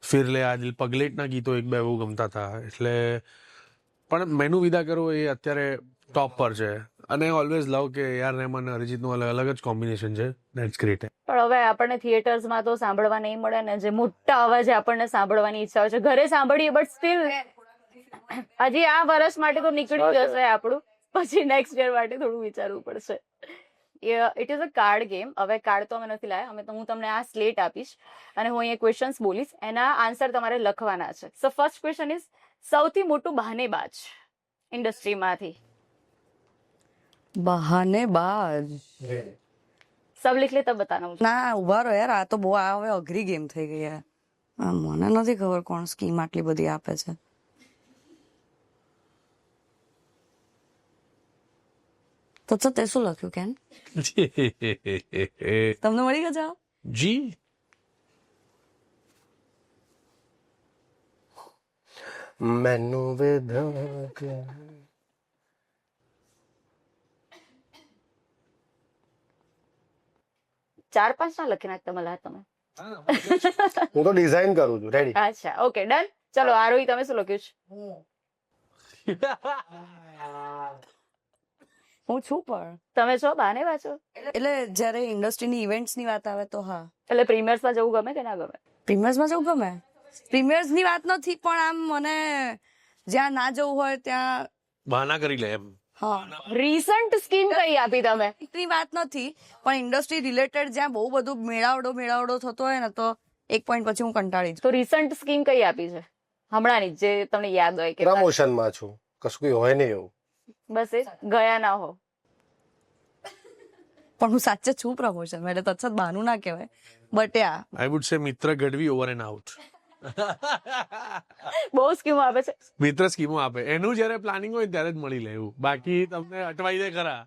ફિર લે આ દિલ પગલેટના ગીતો એક બે બહુ ગમતા હતા. એટલે પણ મેનુ વિદા કરો એ અત્યારે ટોપ પર છે અને ઓલવેઝ લવ કે યાર રહેમાન અને અરિજીતનું અલગ જ કોમ્બિનેશન છે. That's great. પણ હવે આપણને થિયેટર્સમાં તો સાંભળવા નહીં મળે ને, જે મોટા અવાજે આપણને સાંભળવાની ઈચ્છા હોય છે. ઘરે સાંભળીએ બટ સ્ટીલ હજી આ વર્ષ માટે તો નીકળી જશે આપણું, પછી નેક્સ્ટ યર માટે થોડું વિચારવું પડશે. It is uh card game. હવે કાર્ડ તો અમે નથી લાયા, હું તમને આ સ્લેટ આપીશ અને હું અહીંયા ક્વેશ્ચન્સ બોલીશ, એના આન્સર તમારે લખવાના છે. સો ફર્સ્ટ ક્વેશ્ચન ઇઝ સૌથી મોટું બહાનેબાજ ઇન્ડસ્ટ્રીમાંથી. બહાનેબાજ. સબ लिख ले तब बताना मुझे. ના ઉભા રહો યાર, આ તો બહુ આ હવે અઘરી ગેમ થઈ ગઈ યાર. મને નથી ખબર કોણ સ્કીમ આટલી બધી આપે છે. તો તે શું લખ્યું કેન? તમને મળી ગયો જવાબ? જી મેનુ વિદ 4-5 ના લખી નાખતા मला તમે. હું તો ડિઝાઇન કરું છું. રેડી? અચ્છા, ઓકે ડન. ચલો આરોહી, તમે શું લખ્યું છે? હું છું પણ તમે છો બહાનેબાજ છો? એટલે જ્યારે ઇન્ડસ્ટ્રીની ઇવેન્ટ્સ ની વાત આવે તો હા. એટલે પ્રીમિયર્સમાં જવું ગમે કે ના ગમે? પ્રીમિયર્સમાં જવું ગમે. પ્રીમિયર્સ ની વાત નથી, પણ આમ મને જ્યાં ના જવું હોય ત્યાં બહાના કરી લે એમ. હા રિસન્ટ સ્કીમ કઈ આપી તમે? ની વાત નથી, પણ ઇન્ડસ્ટ્રી રિલેટેડ જ્યાં બહુ બધું મેળાવડો થતો હોય ને તો એક પોઈન્ટ પછી હું કંટાળી તો રિસન્ટ સ્કીમ કઈ આપી છે હમણાંની, જે તમને યાદ હોય કે પ્રમોશનમાં છું, કશું કઈ હોય નહીં એવું. બસ એ ગયા ના હો? પણ હું સાચે છું પ્રમોશન એટલે તત્સત બહાનું ના કહેવાય, but yeah I would say મિત્ર ગઢવી ઓવર એન્ડ આઉટ. બહુ સ્કીમો આપે છે. મિત્ર સ્કીમો આપે, એનું જયારે પ્લાનિંગ હોય ત્યારે જ મળી લે એવું, બાકી તમને અટવાઈ દે ખરા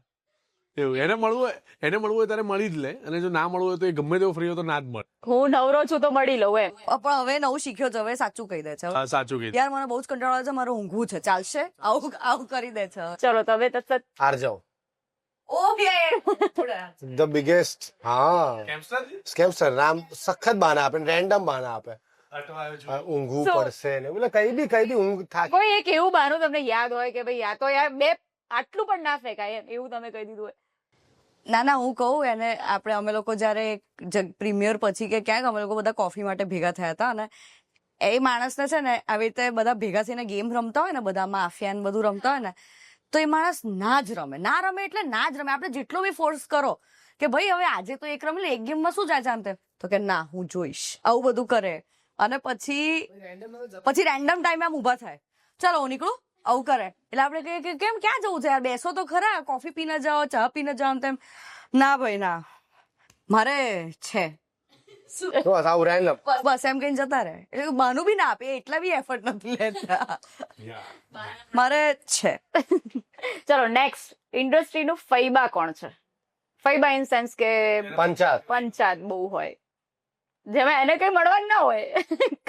એવું. એને મળવું હોય ત્યારે મળી જ લે, અને જો ના મળવું હોય તો એ ગમે તેવો ફ્રી હોય તો ના જ મળે. હું નવરો છું તો મળી લઉં એમ. પણ હવે નવું શીખ્યો છે, હવે સાચું કહી દે છે. હા, સાચું કીધું. યાર મને બહુ જ કંટાળો આવે છે, મારે ઊંઘવું છે, ચાલશે? આવું કરી દે છે. ચલો તમે Tatsat. Aarjav okay the biggest. હા, સ્કેમસ્ટર. નામ સખત બહાના આપે, રેન્ડમ બહાના આપે. ઊંઘવું So- પડશે ને એટલે કઈ બી ઊંઘ થાય. કોઈ એક એવું બહાનું તમને યાદ હોય કે ભાઈ યા તો યાર બે આટલું પણ ના ફેંકાય એમ, એવું તમે કહી દીધું હોય? ના હું કહું એને, અમે લોકો જયારે પ્રીમિયર પછી કે ક્યાંક અમે લોકો બધા કોફી માટે ભેગા થયા હતા, અને એ માણસને છે ને આવી રીતે બધા ભેગા થઈને ગેમ રમતા હોય ને, બધા માફિયા ને બધું રમતા હોય ને, તો એ માણસ ના જ રમે એટલે ના જ રમે. આપણે જેટલો બી ફોર્સ કરો કે ભાઈ હવે આજે તો એક રમી લે, એક ગેમમાં શું જાય છે આમ તેમ, તો કે ના હું જોઈશ, આવું બધું કરે. અને પછી રેન્ડમ ટાઈમે આમ ઉભા થાય, ચાલો હું નીકળું, આવું કરે. એટલે આપણે કહીએ કે કેમ ક્યાં જવું છે યાર, બેસો તો ખરા, કોફી પીને જાઓ, ચા પીને જાઓ, આમ તેમ. ના ભાઈ ના, મારે છે બસ આવું રેન્ડમ. બસ એમ કહીને જતા રહે. એટલે બાનું બી ના આપે, એટલા બી એફર્ટ નથી લેતા. મારે છે. ચલો નેક્સ્ટ, ઇન્ડસ્ટ્રીનું ફૈબા કોણ છે? ફૈબા ઇન સેન્સ કે પંચાત બહુ હોય, જેમાં એને કઈ મળવાનું ના હોય,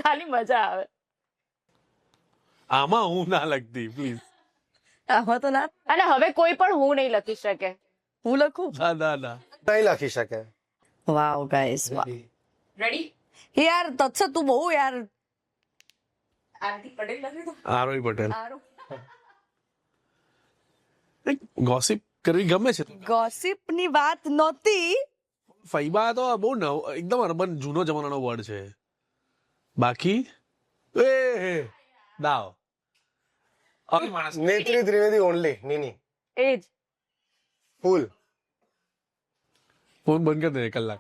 ખાલી મજા આવે. આમાં હું ના લખતી પ્લીઝ. આમાં તો ના. અને હવે કોઈ પણ હું નહીં લખી શકે. હું લખું? ના નહીં લખી શકે. વાવ ગાઈસ, વાવ. રેડી? યાર તત્સત તું બહુ યાર. આરતી પટેલ લખી દો. આરોહી પટેલ. આરો. ગોસિપ કરવી ગમે છે. ગોસિપ ની વાત નહોતી. ફૈબા તો બહુ એકદમ અર્બન જૂનો જમાનાનો વર્ડ છે. બાકી દાવ નેત્રી ત્રિવેદી ઓનલી. નીની એજ. ફૂલ. ફોન બંધ કરી દે કલાક.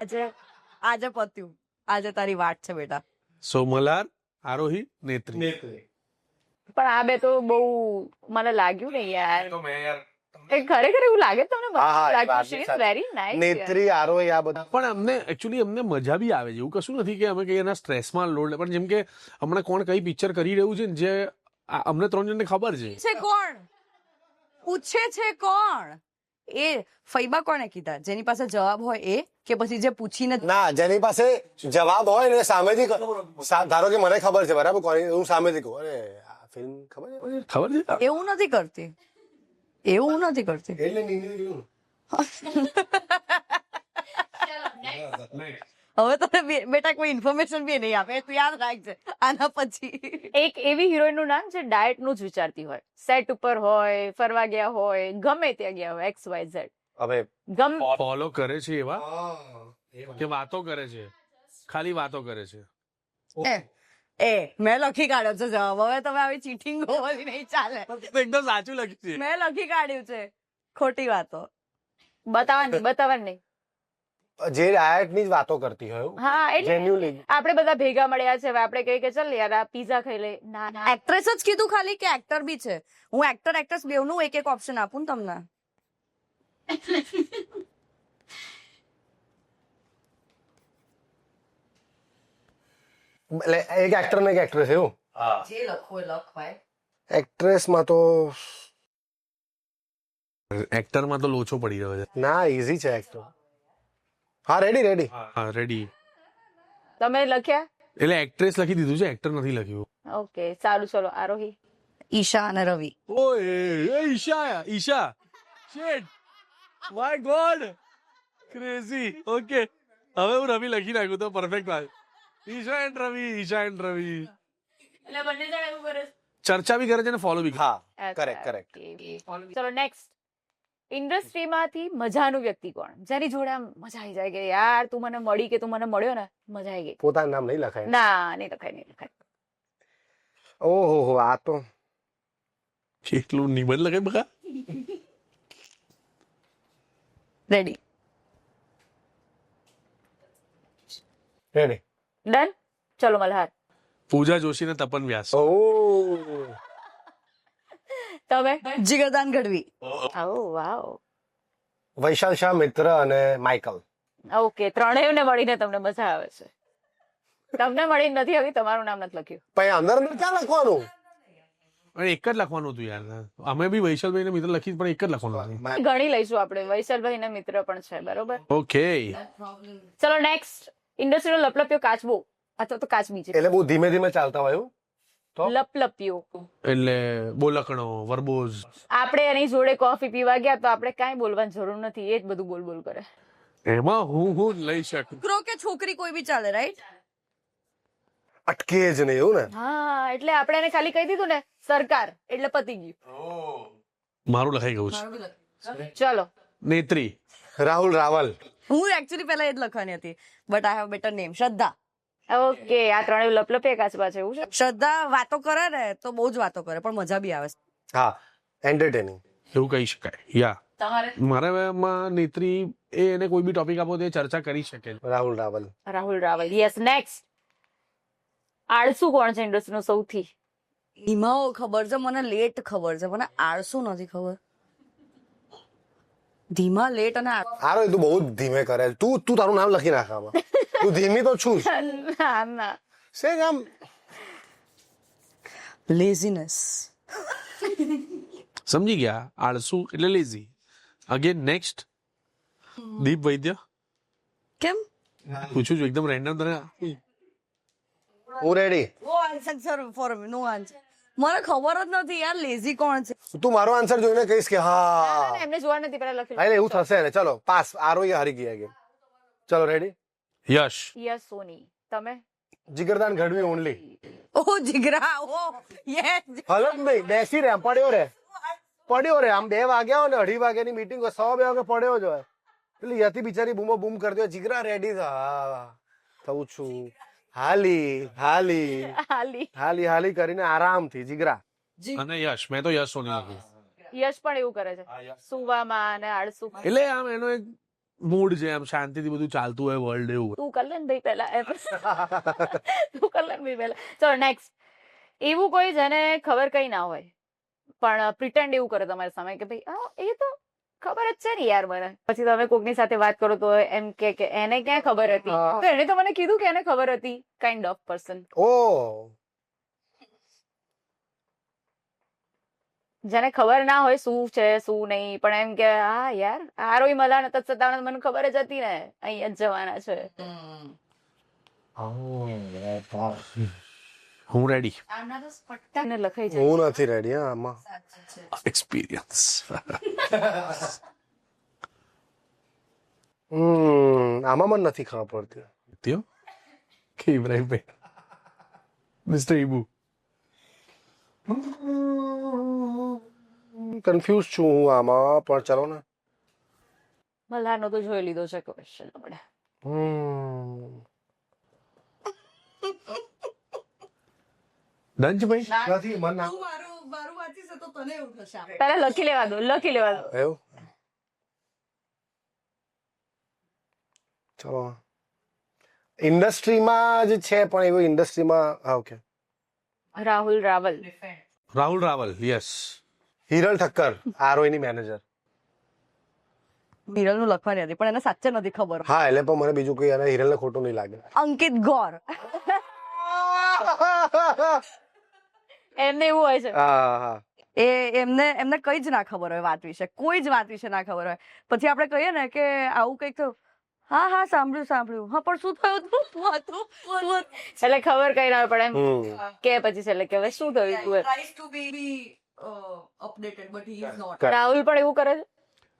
આજે પત્યું, આજે તારી વાટ છે બેટા. સોમલાર, આરોહી, નેત્રી. પણ આ બે તો બહુ મને લાગ્યું ને યાર, એ ખરેખર એવું લાગે તમને? Very nice. નેત્રી, આરોહી, આ બધા. પણ અમને મજા બી આવે છે, એવું કશું નથી કે અમે કઈ એના સ્ટ્રેસમાં લોડ. પણ જેમ કે હમણાં કોણ કઈ પિક્ચર કરી રહ્યું છે ને, જે અમને 3 જણને ખબર છે. કોણ પૂછે છે? કોણ એ? ફૈબા કોણે કીધા? જેની પાસે જવાબ હોય એ, કે પછી જે પૂછીને? ના, જેની પાસે જવાબ હોય ને સામેથી ધારો કે મને ખબર છે બરાબર, હું સામેથી કહું અરે આ ફિલ્મ ખબર છે. એવું નથી કરતી, એવું નથી કરતી. એટલે નીની હવે તને બેટા કોઈ ઇન્ફોર્મેશન બી નહીં આપે, તું યાદ રાખજે આના પછી. એક એવી હિરોઈન નું નામ જે ડાયટ નું જ વિચારતી હોય, સેટ ઉપર હોય, ફરવા ગયા હોય, ગમે ત્યાં ગયા હોય, XYZ. હવે ફોલો કરે છે એવા કે વાતો કરે છે, ખાલી વાતો કરે છે. મેં લખી કાઢ્યો છે જવાબ. હવે તમે આવી ચીટિંગ હોવાની નહીં ચાલે. એકદમ સાચું લખ્યું છે. મેં લખી કાઢ્યું છે ખોટી વાતો. બતાવવાની નહીં. જે ડાયટ ની જ વાતો કરતી હોય હા, એટલે જેન્યુઅલી. આપણે બધા ભેગા મળ્યા છે, હવે આપણે કહીએ કે ચાલ યાર આ પીઝા ખાઈ લે. ના ના, એક્ટ્રેસ જ કીધું ખાલી કે એક્ટર બી છે? હું એક્ટર એક્ટ્રેસ બેવનું એક એક ઓપ્શન આપું ને તમને. એટલે એક એક્ટર ને એક એક્ટ્રેસ એવું. જે લખો એ લખ ભાઈ. એક્ટ્રેસ માં તો એક્ટરમાં તો લોચો પડી રહ્યો છે. ના, ઈઝી છે એક્ટર. હા, રેડી. હા, રેડી. તમે લખ્યા? એટલે એક્ટ્રેસ લખી દીધું છે, એક્ટર નથી લખ્યું. ઓકે, સારું. ચલો આરોહી. ઈશા અને રવિ. ઓય Isha shit my God crazy. Okay, હવે હું રવિ લખી નાખ્યું તો પરફેક્ટ વાત. ઈશા એન્ડ રવિ. એટલે બંને જણ એવું કરે છે. ચર્ચા બી કરે છે ને ફોલો બી કરે. હા, કરેક્ટ. ચલો નેક્સ્ટ. ઇન્ડસ્ટ્રીમાંથી મજાનું વ્યક્તિ કોણ, જેની જોડે આમ મજા આવી જાય કે યાર તું મને મળી કે તું મને મળ્યો ને, મજા આવી ગઈ. પોતાનું નામ નહીં લખાય. ના, નહીં લખાય. ઓહો, આ તો કેટલું નિબંધ લખાય બકા. રેડી. રેડી. ડન. ચલો મલ્હાર. પૂજા જોશી ને તપન વ્યાસ. ઓહ, તમે? જીગરદાન ગઢવી. ઓ વાવ. વૈશાલ શાહ મિત્ર અને માઇકલ. ઓકે, ત્રણેયને મળીને તમને મજા આવે છે. તમને મળીને નથી આવી, તમારું નામ નથી લખ્યું. પછી અંદર ક્યાં લખવાનું? અને એક જ લખવાનું હતું યાર. અમે બી વૈશાલભાઈ ને મિત્ર લખી, પણ એક જ લખવાનું હતું. ગણી લઈશું આપણે. વૈશાલભાઈ ના મિત્ર પણ છે, બરોબર. ઓકે, ચલો નેક્સ્ટ. ઇન્ડસ્ટ્રીનો લપલપ્યો કાચબો અથવા તો કાચબી છે. એટલે બહુ ધીમે ધીમે ચાલતા હોય એવું. તો લપલપ્યો એટલે બોલકણો, વરબોઝ. આપણે એની જોડે કોફી પીવા ગયા તો આપણે કાંઈ બોલવાની જરૂર નથી, એ જ બધું બોલ કરે. એમાં હું લઈ શકું. છોકરો કે છોકરી કોઈ બી ચાલે, રાઈટ? અટકે જ નહીં એવું ને. હા, એટલે આપણે એને ખાલી કહી દીધું ને સરકાર, એટલે પતી ગયું. મારું લખાઈ ગયું છે. ચલો. નેત્રી. રાહુલ રાવલ. હું એકચ્યુઅલી પહેલા એ જ લખવાની હતી, but I have better name. Shraddha. Okay, આ ત્રણેય લપલપ્યા કાચબા છે, એવું છે. શ્રદ્ધા વાતો કરે ને તો બહુ જ વાતો કરે, પણ મજા બી આવે. હા, એન્ટરટેનિંગ. એવું કહી શકાય. યા તમારે? મારામાં નેત્રી એને કોઈ બી ટોપિક આપો તો એ ચર્ચા કરી શકે. રાહુલ રાવલ. રાહુલ રાવલ. યસ. નેક્સ્ટ. આળસુ કોણ છે ઇન્ડસ્ટ્રીનો સૌથી? ધીમાઓ ખબર છે મને, લેટ ખબર છે, મને આળસુ નથી ખબર. ધીમા, લેટ અને હારો, તું બહુ જ ધીમે કરે. તું તારું નામ લખી નાખ આમાં. તું ધીમી તો છું જ. ના. શેક આમ લેઝીનેસ. સમજી ગયા? આળસુ એટલે lazy. Again next. Deep Vaidya. કેમ? પૂછું છું એકદમ રેન્ડમ તને. હું ready. No answer for no answer. મને ખબર જ નથી યાર લેઝી કોણ છે. તું મારો આન્સર જોઈને કહીશ કે હા. એમને જોવા નથી, પેલા લખી. એટલે એવું થશે ને. ચલો પાસ. આરોહી હારી ગયા ગેમ. ચલો રેડી. યશ. યસ સોની. તમે? જીગરદાન ગઢવી ઓનલી. ઓ જીગરા, ઓ યસ. હલો ભાઈ, બેસી રે, પડ્યો રે. આમ 2 વાગ્યા હોય ને 2:30 વાગ્યાની મીટિંગ હોય, 1:15 વાગે પડ્યો જ હોય. પેલી યતી બિચારી બૂમો બૂમ કરતી હોય, જીગરા રેડી થવું છું. હાલી કરીને આરામથી જીગરા. અને યશ. મેં તો યશ સોની લખ્યું. યશ પણ એવું કરે છે, સુવામાં અને આળસુ. એટલે આમ એનો એક મૂડ છે, આમ શાંતિથી બધું ચાલતું હોય વર્લ્ડ એવું. તું કર લે ને ભાઈ પહેલા. તું કર લે ને ભાઈ પહેલા. ચલો નેક્સ્ટ. એવું કોઈ જેને ખબર કઈ ના હોય પણ પ્રિટેન્ડ એવું કરે તમારી સામે કે ભાઈ એ તો ખબર જ છે ને યાર મને. પછી તમે કોકની સાથે વાત કરો તો એમ કે એને ક્યાં ખબર હતી, તો એને તો મને કીધું કે એને ખબર હતી. Kind of person. ઓ, જેને ખબર ના હોય શું છે શું નહીં, પણ એમ કે હા યાર આરોય મલા ને તત્સતાવને મને ખબર જ હતી ને અહીંયા જ જવાના છે. હું રેડી. ને લખાઈ જાય. હું નથી રેડી આમાં. એક્સપિરિયન્સ. આમાં મને નથી ખબર પડતી. सकती हो कि इब्राहिम भाई मिस्टर ईबू કન્ફ્યુઝ છું હું આમાં, પણ ચલો ને. મલ્હારનો તો જોઈ લીધો છે ક્વેશ્ચન આપણે. ડન છે ભાઈ? નથી મન ના મારું વાંચીશ તો તને એવું થશે. પહેલા લખી લેવા દો. એવું. ચલો, ઇન્ડસ્ટ્રીમાં જ છે, પણ એવું ઇન્ડસ્ટ્રીમાં. હા, okay. Rahul Rawal. Rahul Rawal, yes. Hiral Thakkar, ROI manager. Hiral નું લખવાની હતી પણ એને સાચે નથી ખબર. હા, એટલે પણ મને બીજું કોઈ હિરલ ને ખોટું નહીં લાગે. અંકિત ગોર. એમને એવું હોય છે. હા હા. એમને કઈ જ ના ખબર હોય વાત વિશે, કોઈ જ વાત વિશે ના ખબર હોય. પછી આપણે કહીએ ને કે આવું કંઈક થયું, હા સાંભળ્યું, હા પણ શું થયું હતું? એટલે ખબર કઈ ના પડે એમ હમ. કે પછી છેલ્લે કે હવે શું થયું તું એમ. રાહુલ પણ એવું કરે છે.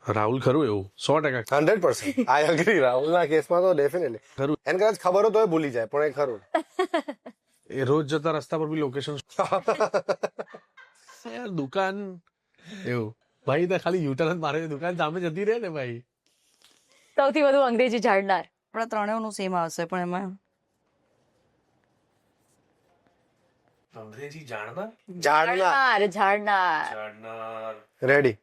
રાહુલ ખરું એવું 100% 100%. આઈ અગ્રી. રાહુલના કેસમાં તો ડેફિનેટલી ખરું. એને કદાચ ખબર હોય તો એ ભૂલી જાય, પણ એ ખરું. એ રોજ જતા રસ્તા પર બી લોકેશન યાર દુકાન એવું ભાઈ તો ખાલી યુટર્ન જ મારે, દુકાન સામે જતી રહે ને ભાઈ. સૌથી વધુ અંગ્રેજી જાણનાર. આપણા ત્રણેયનું સેમ આવશે પણ એમાં અંગ્રેજી જાણનાર જાણનાર. રેડી.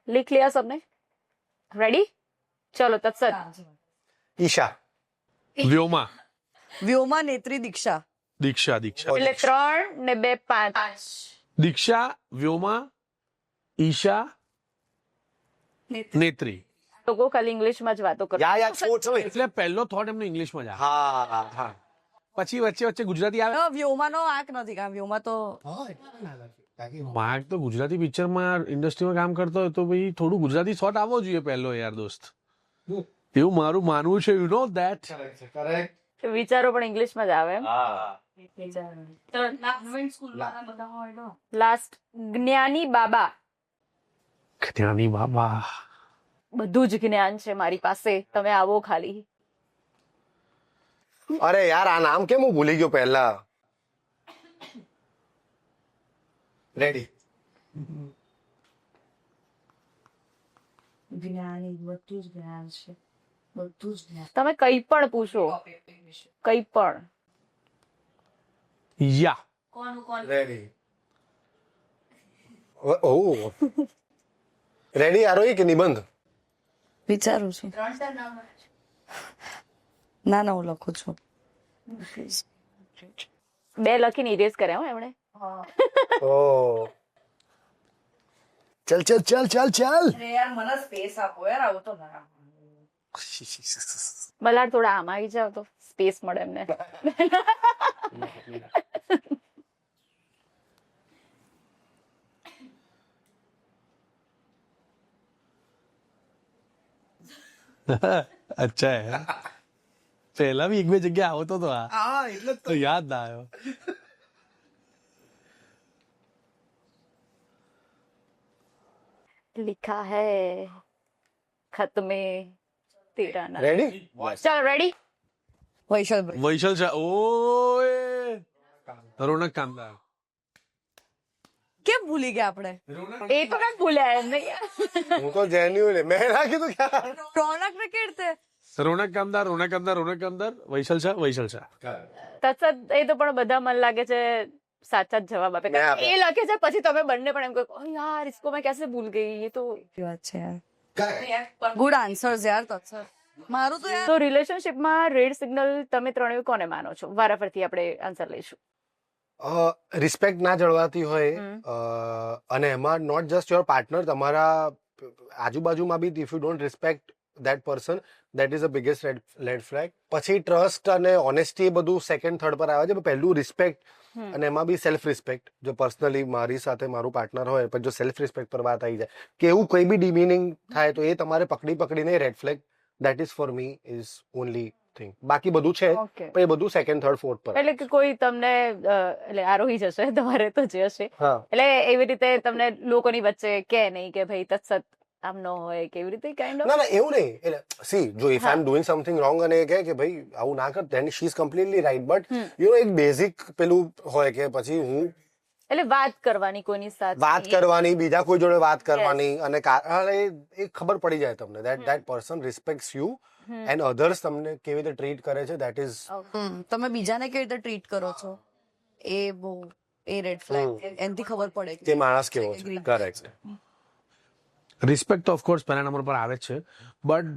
लिख लिया सबने? रेडी? चलो तत्सत. ઈશા. વ્યોમા વ્યોમા નેત્રી દીક્ષા. દીક્ષા એટલે 3 ને 2 5. દીક્ષા વ્યોમા ઈશા નેત્રી. લોકો ખાલી ઇંગ્લિશમાં જ વાતો કરે. યા છોડ. એટલે પહેલો થોટ એમનો ઇંગ્લિશમાં જ આવે, હા હા. પછી વચ્ચે ગુજરાતી આવે. વ્યોમાનો આંક નથી કારણ વ્યોમા તો માર્ક તો ગુજરાતી પિક્ચરમાં ઇન્ડસ્ટ્રીમાં કામ કરતો હોય તો ભાઈ થોડું ગુજરાતી શોટ આવવો જોઈએ પહેલો યાર દોસ્ત, એવું મારું માનવું છે. You know that. વિચારો પણ ઇંગ્લિશમાં જ આવે એમ. લાસ્ટ જ્ઞાની બાબા. જ્ઞાની બાબા. બધું જ જ્ઞાન છે મારી પાસે, તમે આવો ખાલી. અરે યાર, આ નામ કેમ હું ભૂલી ગયો પહેલા. રેડી. તમે કઈ પણ પૂછો, કઈ પણ. યા રેડી. ઓહ. રેડી. આરોહી કે નિબંધ? વિચારું છું. ના હું લખું છું. 2 લખીને ઇરેઝ કર્યા હો એમણે. ઓહ. ચલ. યાર મને સ્પેસ આપો યાર, આવું તો ના. મલ્હાર થોડા આમાં આવી જાવ તો સ્પેસ મળે એમને. અચ્છા હે. પહેલા બી 1-2 જગ્યા આવતો તો આ એટલે તો યાદ ના આવ્યો. लिखा है खत में तेरा नाम. રેડી. चलो रेडी. વૈશાલભાઈ. વૈશલ છે. ઓય રોનક કામદાર. કેમ ભૂલી ગયા આપણે? એ તો કઈ ભૂલ્યા એમ નહીં. હું તો જેન્યુઅલ મેં ના કીધું ક્યાં. રોનક ને કેવી રીતે? રોનક કામદાર વૈશલ છે. તત્સત એ તો પણ બધા મને લાગે છે સાચા જ જવાબ આપે. કારણ કે એ લખે છે પછી તમે બંને પણ એમ કહો યાર इसको मैं कैसे भूल गई. ये तो વાત છે યાર. ગુડ આન્સર્સ યાર તત્સર. મારું તો યાર તો રિલેશનશિપમાં રેડ સિગ્નલ તમે ત્રણેય કોને માનો છો? વારાફરતી આપણે આન્સર લઈશું. રિસ્પેક્ટ ના જળવાતી હોય, અને એમાં નોટ જસ્ટ યોર પાર્ટનર, તમારા આજુબાજુમાં be if you don't respect that person, that is the biggest red flag. પછી ટ્રસ્ટ અને ઓનેસ્ટી એ બધું સેકન્ડ થર્ડ પર આવે છે. પણ પહેલું રિસ્પેક્ટ, અને એમાં બી સેલ્ફ રિસ્પેક્ટ. જો પર્સનલી મારી સાથે મારું પાર્ટનર હોય પણ જો સેલ્ફ રિસ્પેક્ટ પર વાત આવી જાય કે એવું કોઈ બી ડિમીનિંગ થાય તો એ તમારે પકડીને red flag. That is for me is only thing. બાકી બધું છે ઓકે પણ એ બધું સેકન્ડ થર્ડ ફોર્થ પર. એટલે કે કોઈ તમને એટલે આરોહી જશે તમારે તો જે હશે હા એટલે એવી રીતે તમને લોકોની વચ્ચે કે નહીં કે ભાઈ તત્સત આમ ન હોય કે એવી રીતે કાઇન્ડ ના ના એવું નહીં. એટલે સી જો if I am doing something wrong અને એ કહે કે ભાઈ આવું ના કર, then she is completely right. But you know એક બેઝિક પેલું હોય કે પછી હું એટલે વાત કરવાની કોઈની સાથે વાત કરવાની, બીજા કોઈ જોડે વાત કરવાની અને એ ખબર પડી જાય તમને that person respects you and others તમને કેવી રીતે ટ્રીટ કરે છે, that is તમે બીજાને કેવી રીતે ટ્રીટ કરો છો એ બહુ એ રેડ ફ્લેગ એનાથી ખબર પડે તે માણસ કેવો છે. Agree. કરેક્ટ. રિસ્પેક્ટ તો ઓફકોર્સ પહેલા નંબર પર આવે જ છે, but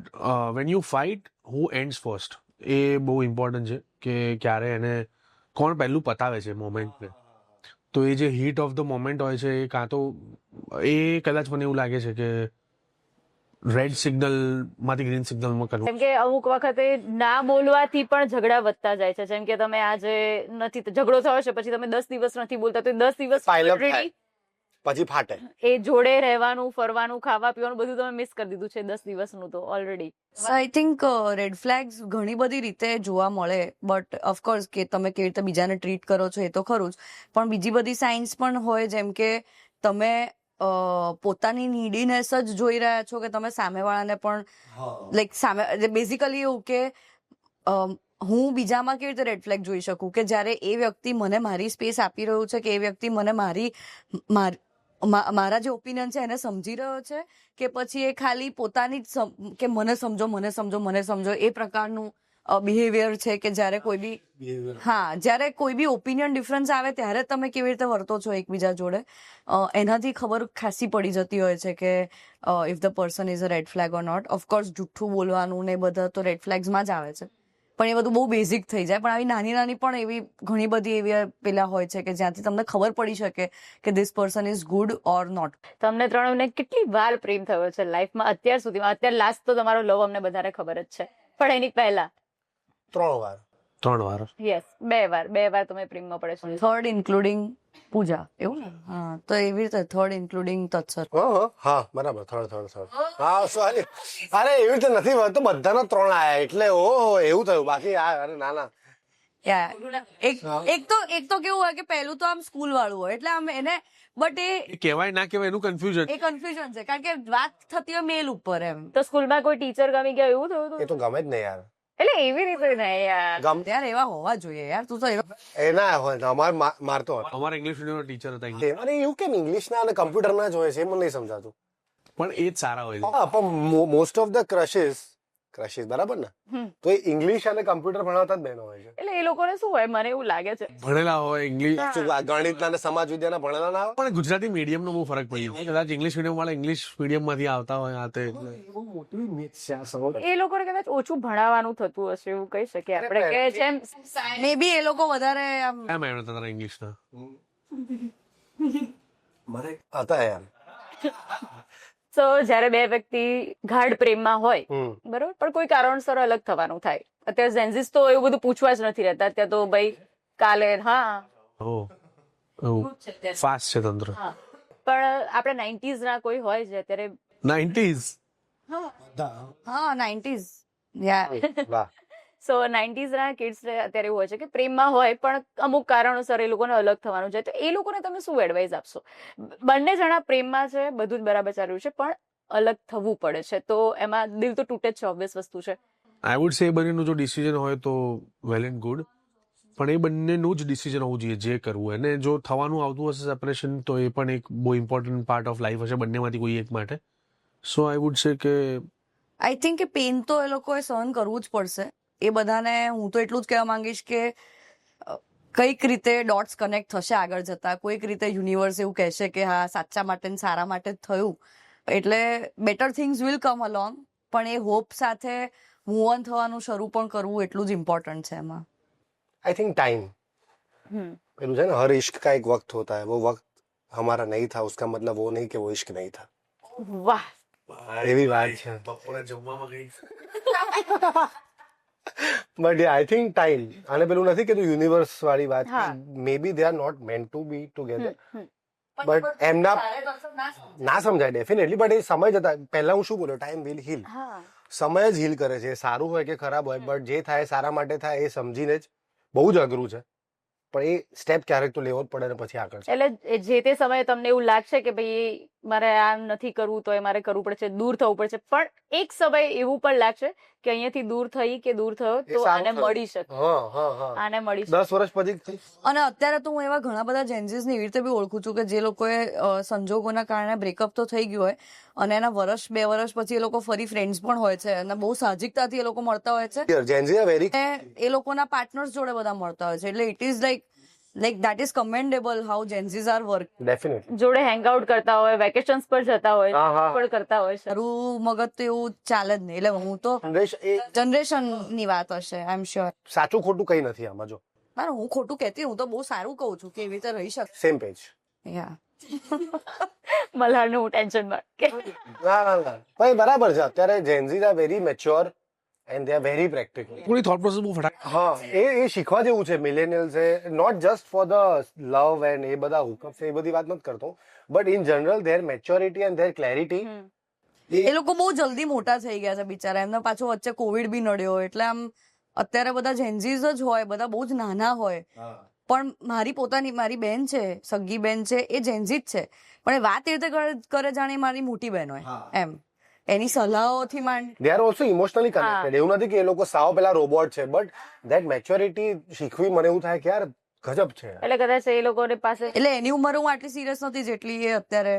when you fight who ends first એ બહુ ઇમ્પોર્ટન્ટ છે કે ક્યારે એને કોણ પહેલું પતાવે છે મોમેન્ટને. તો એ જે હીટ ઓફ ધ મોમેન્ટ હોય છે એ કાં તો એ કદાચ મને એવું લાગે છે કે રેડ સિગ્નલ માંથી ગ્રીન સિગ્નલમાં કરવું. જેમ કે અમુક વખતે ના બોલવાથી પણ ઝઘડા વધતા જાય છે. જેમ કે તમે આજે નથી ઝઘડો થયો છે પછી તમે 10 દિવસ નથી બોલતા તો 10 દિવસ Pile up already પછી ફાટે. એ જોડે રહેવાનું ફરવાનું ખાવા પીવાનું બધું તમે મિસ કરી દીધું છે 10 દિવસનું તો already. I think red flags ઘણી બધી રીતે જોવા મળે, બટ ઓફકોર્સ કે તમે કેવી રીતે બીજાને ટ્રીટ કરો છો એ તો ખરું જ, પણ બીજી બધી સાઇન્સ પણ હોય. જેમ કે તમે પોતાની નીડીનેસ જ જોઈ રહ્યા છો કે તમે સામેવાળાને પણ લાઈક સામે બેઝિકલી એવું કે હું બીજામાં કેવી રીતે રેડ ફ્લેગ જોઈ શકું કે જ્યારે એ વ્યક્તિ મને મારી સ્પેસ આપી રહ્યું છે, કે એ વ્યક્તિ મને મારા જે ઓપિનિયન છે એને સમજી રહ્યો છે, કે પછી એ ખાલી પોતાની જ કે મને સમજો એ પ્રકારનું બિહેવિયર છે કે જ્યારે કોઈ બી જ્યારે કોઈ બી ઓપિનિયન ડિફરન્સ આવે ત્યારે તમે કેવી રીતે વર્તો છો એકબીજા જોડે, એનાથી ખબર ખાસી પડી જતી હોય છે કે if the person is a red flag or not. Of course જુઠ્ઠું બોલવાનું ને બધા તો રેડ ફ્લેગ્સમાં જ આવે છે, પણ એ બધું બહુ બેઝિક થઈ જાય. પણ આવી નાની નાની પણ એવી ઘણી બધી એવી પેલા હોય છે કે જ્યાંથી તમને ખબર પડી શકે કે this person is good or not. તમને ત્રણને કેટલી વાર પ્રેમ થયો છે લાઈફમાં અત્યાર સુધીમાં? અત્યારે લાસ્ટ તો તમારો લવ અમને બધાને ખબર જ છે, પણ એની પહેલા 3 વાર. 3 વાર. યસ 2 વાર તમે પ્રેમમાં પડે છો. થર્ડ ઇન્ક્લુડિંગ પૂજા, એવું ને? હા, તો એવી રીતે થર્ડ ઇન્ક્લુડિંગ તત્સર. હા બરાબર. થર્ડ. હા સોરી, અરે એવી રીતે નથી તો બધાના 3 આયા એટલે ઓહો એવું થયું. બાકી અરે ના ના એક તો કેવું હોય કે પહેલું તો આમ સ્કૂલ વાળું હોય એટલે આમ એને બટ એ કહેવાય ના કહેવાય એનું કન્ફ્યુઝન. એ કન્ફ્યુઝન છે કારણ કે વાત થતી હોય મેલ ઉપર એમ. તો સ્કૂલમાં કોઈ ટીચર ગમી ગયા એવું થયું એ હતું? તો ગમે જ નહીં યાર. એટલે એવી રીતે નહીં યાર. યાર એવા હોવા જોઈએ યાર, તું તો એવા એ ના હોય અમાર મારતો હતો. અમારા ઇંગ્લિશ મીડિયમના ટીચર હતા અરે એવું કેમ ઇંગ્લિશના અને કમ્પ્યુટરના જ હોય છે એ મને નહીં સમજાતું. પણ એ જ સારા હોય છે. હા પણ મોસ્ટ ઓફ ધ ક્રશિસ બરાબર ને, તો એ ઇંગ્લિશ અને કમ્પ્યુટર ભણાવતા જ બહેનો હોય છે. એટલે એ લોકોને શું હોય મને એવું લાગે છે ભણેલા હોય ઇંગ્લિશ, શું આ ગણિતના અને સમાજ વિદ્યાના ભણેલા ના આવે? પણ ગુજરાતી મીડિયમનો બહુ ફરક પડી જાય. કદાચ ઇંગ્લિશ મીડિયમ વાળા ઇંગ્લિશ મીડિયમ માંથી આવતા હોય આ તે એટલે. બહુ મોટી મિથ છે આ સવાલ. એ લોકોને કદાચ ઓછું ભણાવવાનું થતું હશે એવું કહી શકીએ આપણે કે જેમ મે બી એ લોકો વધારે આમ એમ એમ તારા ઇંગ્લિશના હતા યાર. તો જ્યારે બે વ્યક્તિ ગાઢ પ્રેમમાં હોય બરોબર, પણ કોઈ કારણસર અલગ થવાનું થાય. અત્યારે જેન્ઝિસ તો એવું બધું પૂછવા જ નથી રહેતા. અત્યારે તો ભાઈ કાલે ફાસ્ટ છે તંત્ર. પણ આપણે 90s ના કોઈ હોય છે અત્યારે 90s. હા 90s યાર. વાહ. સો 90s ના કિડ્સ અત્યારે એવું હોય છે કે પ્રેમમાં હોય પણ અમુક કારણોસર એ લોકોને અલગ થવાનું છે. તો એ લોકોને તમે શું એડવાઇસ આપશો? બંને જણા પ્રેમમાં છે, બધું જ બરાબર ચાલ્યું છે, પણ અલગ થવું પડે છે, તો એમાં દિલ તો તૂટે જ છે, ઓબ્વિયસ વસ્તુ છે. આઈ વુડ સે એ બંનેનું જો ડિસિઝન હોય તો વેલ એન્ડ ગુડ, પણ એ બંનેનું જ ડિસિઝન હોવું જોઈએ જે કરવું. અને જો થવાનું આવતું હશે સેપરેશન તો એ પણ એક બહુ ઇમ્પોર્ટન્ટ પાર્ટ ઓફ લાઈફ હશે બંનેમાંથી કોઈ એક માટે. સો આઈ વુડ સે કે આઈ થિંક કે પેન તો એ લોકોએ સહન કરવું જ પડશે. એ બધાને હું તો એટલું જ કહેવા માંગીશ કે કઈક રીતે ડોટ્સ કનેક્ટ થશે આગળ જતા. કોઈક રીતે યુનિવર્સ એવું કહેશે કે હા સાચા માટે ને સારા માટે જ થયું, એટલે better things will come along. પણ એ હોપ સાથે મૂવ ઓન થવાનું શરૂ પણ કરવું એટલું જ ઇમ્પોર્ટન્ટ છે એમાં. आई थिंक टाइम पेलू है ना, हर इश्क का एक वक्त होता है, वो वक्त हमारा नहीं था उसका मतलब वो नहीं कि वो इश्क नहीं था. વાહ, એવી વાત છે. બપોરે જમવામાં ગઈ બટ આઈ થિંક ટાઈમ. અને પેલું નથી કીધું યુનિવર્સ વાળી વાત, હા. May be they are not meant to be together, but એમના ના સમજાય ડેફિનેટલી. બટ એ સમય જતા પહેલા હું શું બોલ્યો, ટાઈમ વિલ હીલ. હા સમય જ હીલ કરે છે. એ સારું હોય કે ખરાબ હોય, બટ જે થાય સારા માટે થાય એ સમજીને જ. બહુ જ અઘરું છે, પણ એ સ્ટેપ ક્યારેક તો લેવો જ પડે ને પછી આગળ. એટલે જે તે સમયે તમને એવું લાગશે કે ભાઈ મારે આ નથી કરવું તો એ મારે કરવું પડશે, દૂર થવું પડશે, પણ એક સમય એવું પણ લાગશે કે અહીંયાથી દૂર થઈ કે દૂર થયો એ તો સારું આને થયું. મળી શકે, હા. આને મળી શકે. 10 વર્ષ પછી અને અત્યારે તો હું એવા ઘણા બધા જેન્જીસને એવી રીતે બી ઓળખું છું કે જે લોકોએ સંજોગોના કારણે બ્રેકઅપ તો થઈ ગયું હોય અને એના 2 વર્ષ પછી એ લોકો ફરી ફ્રેન્ડ્સ પણ હોય છે અને બહુ સાહજિકતાથી એ લોકો મળતા હોય છે જેન્ઝી આર વેરી અને એ લોકોના પાર્ટનર્સ જોડે બધા મળતા હોય છે. એટલે it is like that is commendable how Gen Zs are work. Definitely. જોડે હેંગઆઉટ કરતા હોય, વેકેશન્સ પર જતા હોય, હા. પણ કરતા હોય છે. મારું મગજ તો એવું ચાલે જ નહીં. એટલે હું તો એ જનરેશનની વાત હશે, આઈ એમ શ્યોર. સાચું ખોટું કઈ નથી આમાં. જો ના હું ખોટું કહેતી, હું તો બહુ સારું કહું છું કે એવી રીતે રહી શકે. Same page. યા મલ્હારનું હું ટેન્શનમાં કે ના ભાઈ બરાબર છે. અત્યારે Gen Zs are very mature and they are very practical. થોડી થોટ પ્રોસેસ બહુ ફટાક. હા, એ શીખવા જેવું છે. મિલેનિયલ્સ એ not just for the love and એ બધા હુકઅપ્સ એ બધી વાત નથી કરતો, but in general their maturity and their clarity. એ લોકો બહુ જલ્દી મોટા થઈ ગયા છે બિચારા. એમને પાછો વચ્ચે કોવિડ બી નડ્યો, એટલે આમ અત્યારે બધા જેન્ઝીઝ જ હોય, બધા બહુ જ નાના હોય. પણ મારી બેન છે, સગી બેન છે, એ જેન્ઝી જ છે, પણ એ વાત એ રીતે કરે જાણે એ મારી મોટી બેન હોય એમ. એની સલાહોથી માંડ they are also emotionally connected. એવું નથી કે એ લોકો સાવ પેલા રોબોટ છે, બટ ધેટ મેચ્યોરિટી શીખવી મને એવું થાય કે યાર ગજબ છે. એટલે કદાચ એ લોકોની પાસે એટલે એની ઉંમરે હું આટલી સિરિયસ નથી જેટલી એ અત્યારે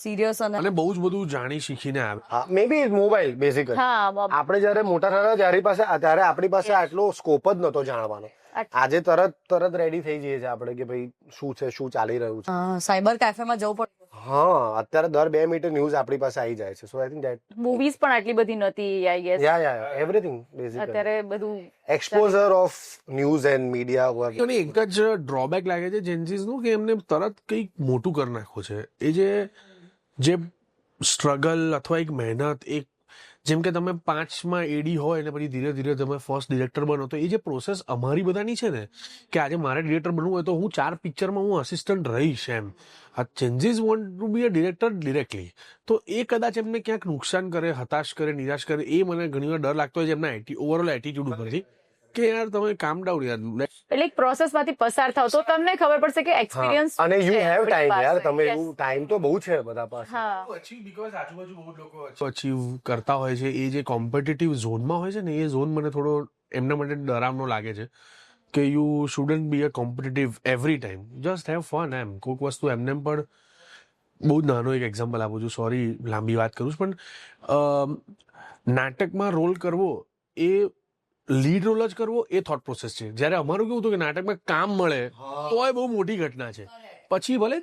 સિરિયસ. અને બહુ જ બધું જાણી શીખીને આવે. હા, મે બી મોબાઈલ બેઝિકલી. હા આપણે જયારે મોટા થયા ત્યારે આપણી પાસે આટલો સ્કોપ જ નતો જાણવાનો. આજે તરત રેડી થઈ જઈએ છીએ આપણે કે ભાઈ શું છે, શું ચાલી રહ્યું છે. સાયબર કેફેમાં જવું પડે. હા, અત્યારે દર 2 મિનિટે ન્યૂઝ આપણી પાસે આવી જાય છે. સો આઈ થિંક ધેટ મૂવીઝ પણ આટલી બધી નહોતી, I guess. Yeah everything basically. અત્યારે બધું exposure of news and media. અને એક જ ડ્રોબેક લાગે છે જેન્ઝીઝનું કે એમને તરત કંઈક મોટું કરી નાખવું છે. એ જે સ્ટ્રગલ અથવા એક મહેનત, એક જેમ કે તમે 5માં એડી હોય અને પછી ધીરે ધીરે તમે ફર્સ્ટ ડિરેક્ટર બનો, તો એ જે પ્રોસેસ અમારી બધાની છે ને કે આજે મારે ડિરેક્ટર બનવું હોય તો હું 4 પિક્ચરમાં હું અસિસ્ટન્ટ રહીશ એમ. આ changes want to be a director directly, તો એ કદાચ એમને ક્યાંક નુકસાન કરે, હતાશ કરે, નિરાશ કરે. એ મને ઘણીવાર ડર લાગતો હોય છે એમના ઓવરઓલ એટીટ્યુડ ઉપરથી કે યાર તમે કામ ડાઉન યાર. એટલે એક પ્રોસેસમાંથી પસાર થાવ તો તમને ખબર પડશે કે એક્સપિરિયન્સ અને યુ હેવ ટાઈમ યાર. તમે એવું ટાઈમ તો બહુ છે બધા પાસે. હા બીકોઝ આજુબાજુ બહુ લોકો અચીવ કરતા હોય છે. એ જે કોમ્પિટિટિવ ઝોનમાં હોય છે ને, એ ઝોન મને થોડો એમના માટે ડરાવનો લાગે છે કે you shouldn't be a competitive every time. Just have fun એમ. કોઈક વસ્તુ એમને પણ બહુ જ નાનો એક એક્ઝામ્પલ આપું છું, સોરી લાંબી વાત કરું છું, પણ નાટકમાં રોલ કરવો એ લીડ રોલ જ કરવો એ થોટ પ્રોસેસ છે. જ્યારે અમારું કેવું હતું કે નાટકમાં કામ મળે તો એ બહુ મોટી ઘટના છે. પછી ભલે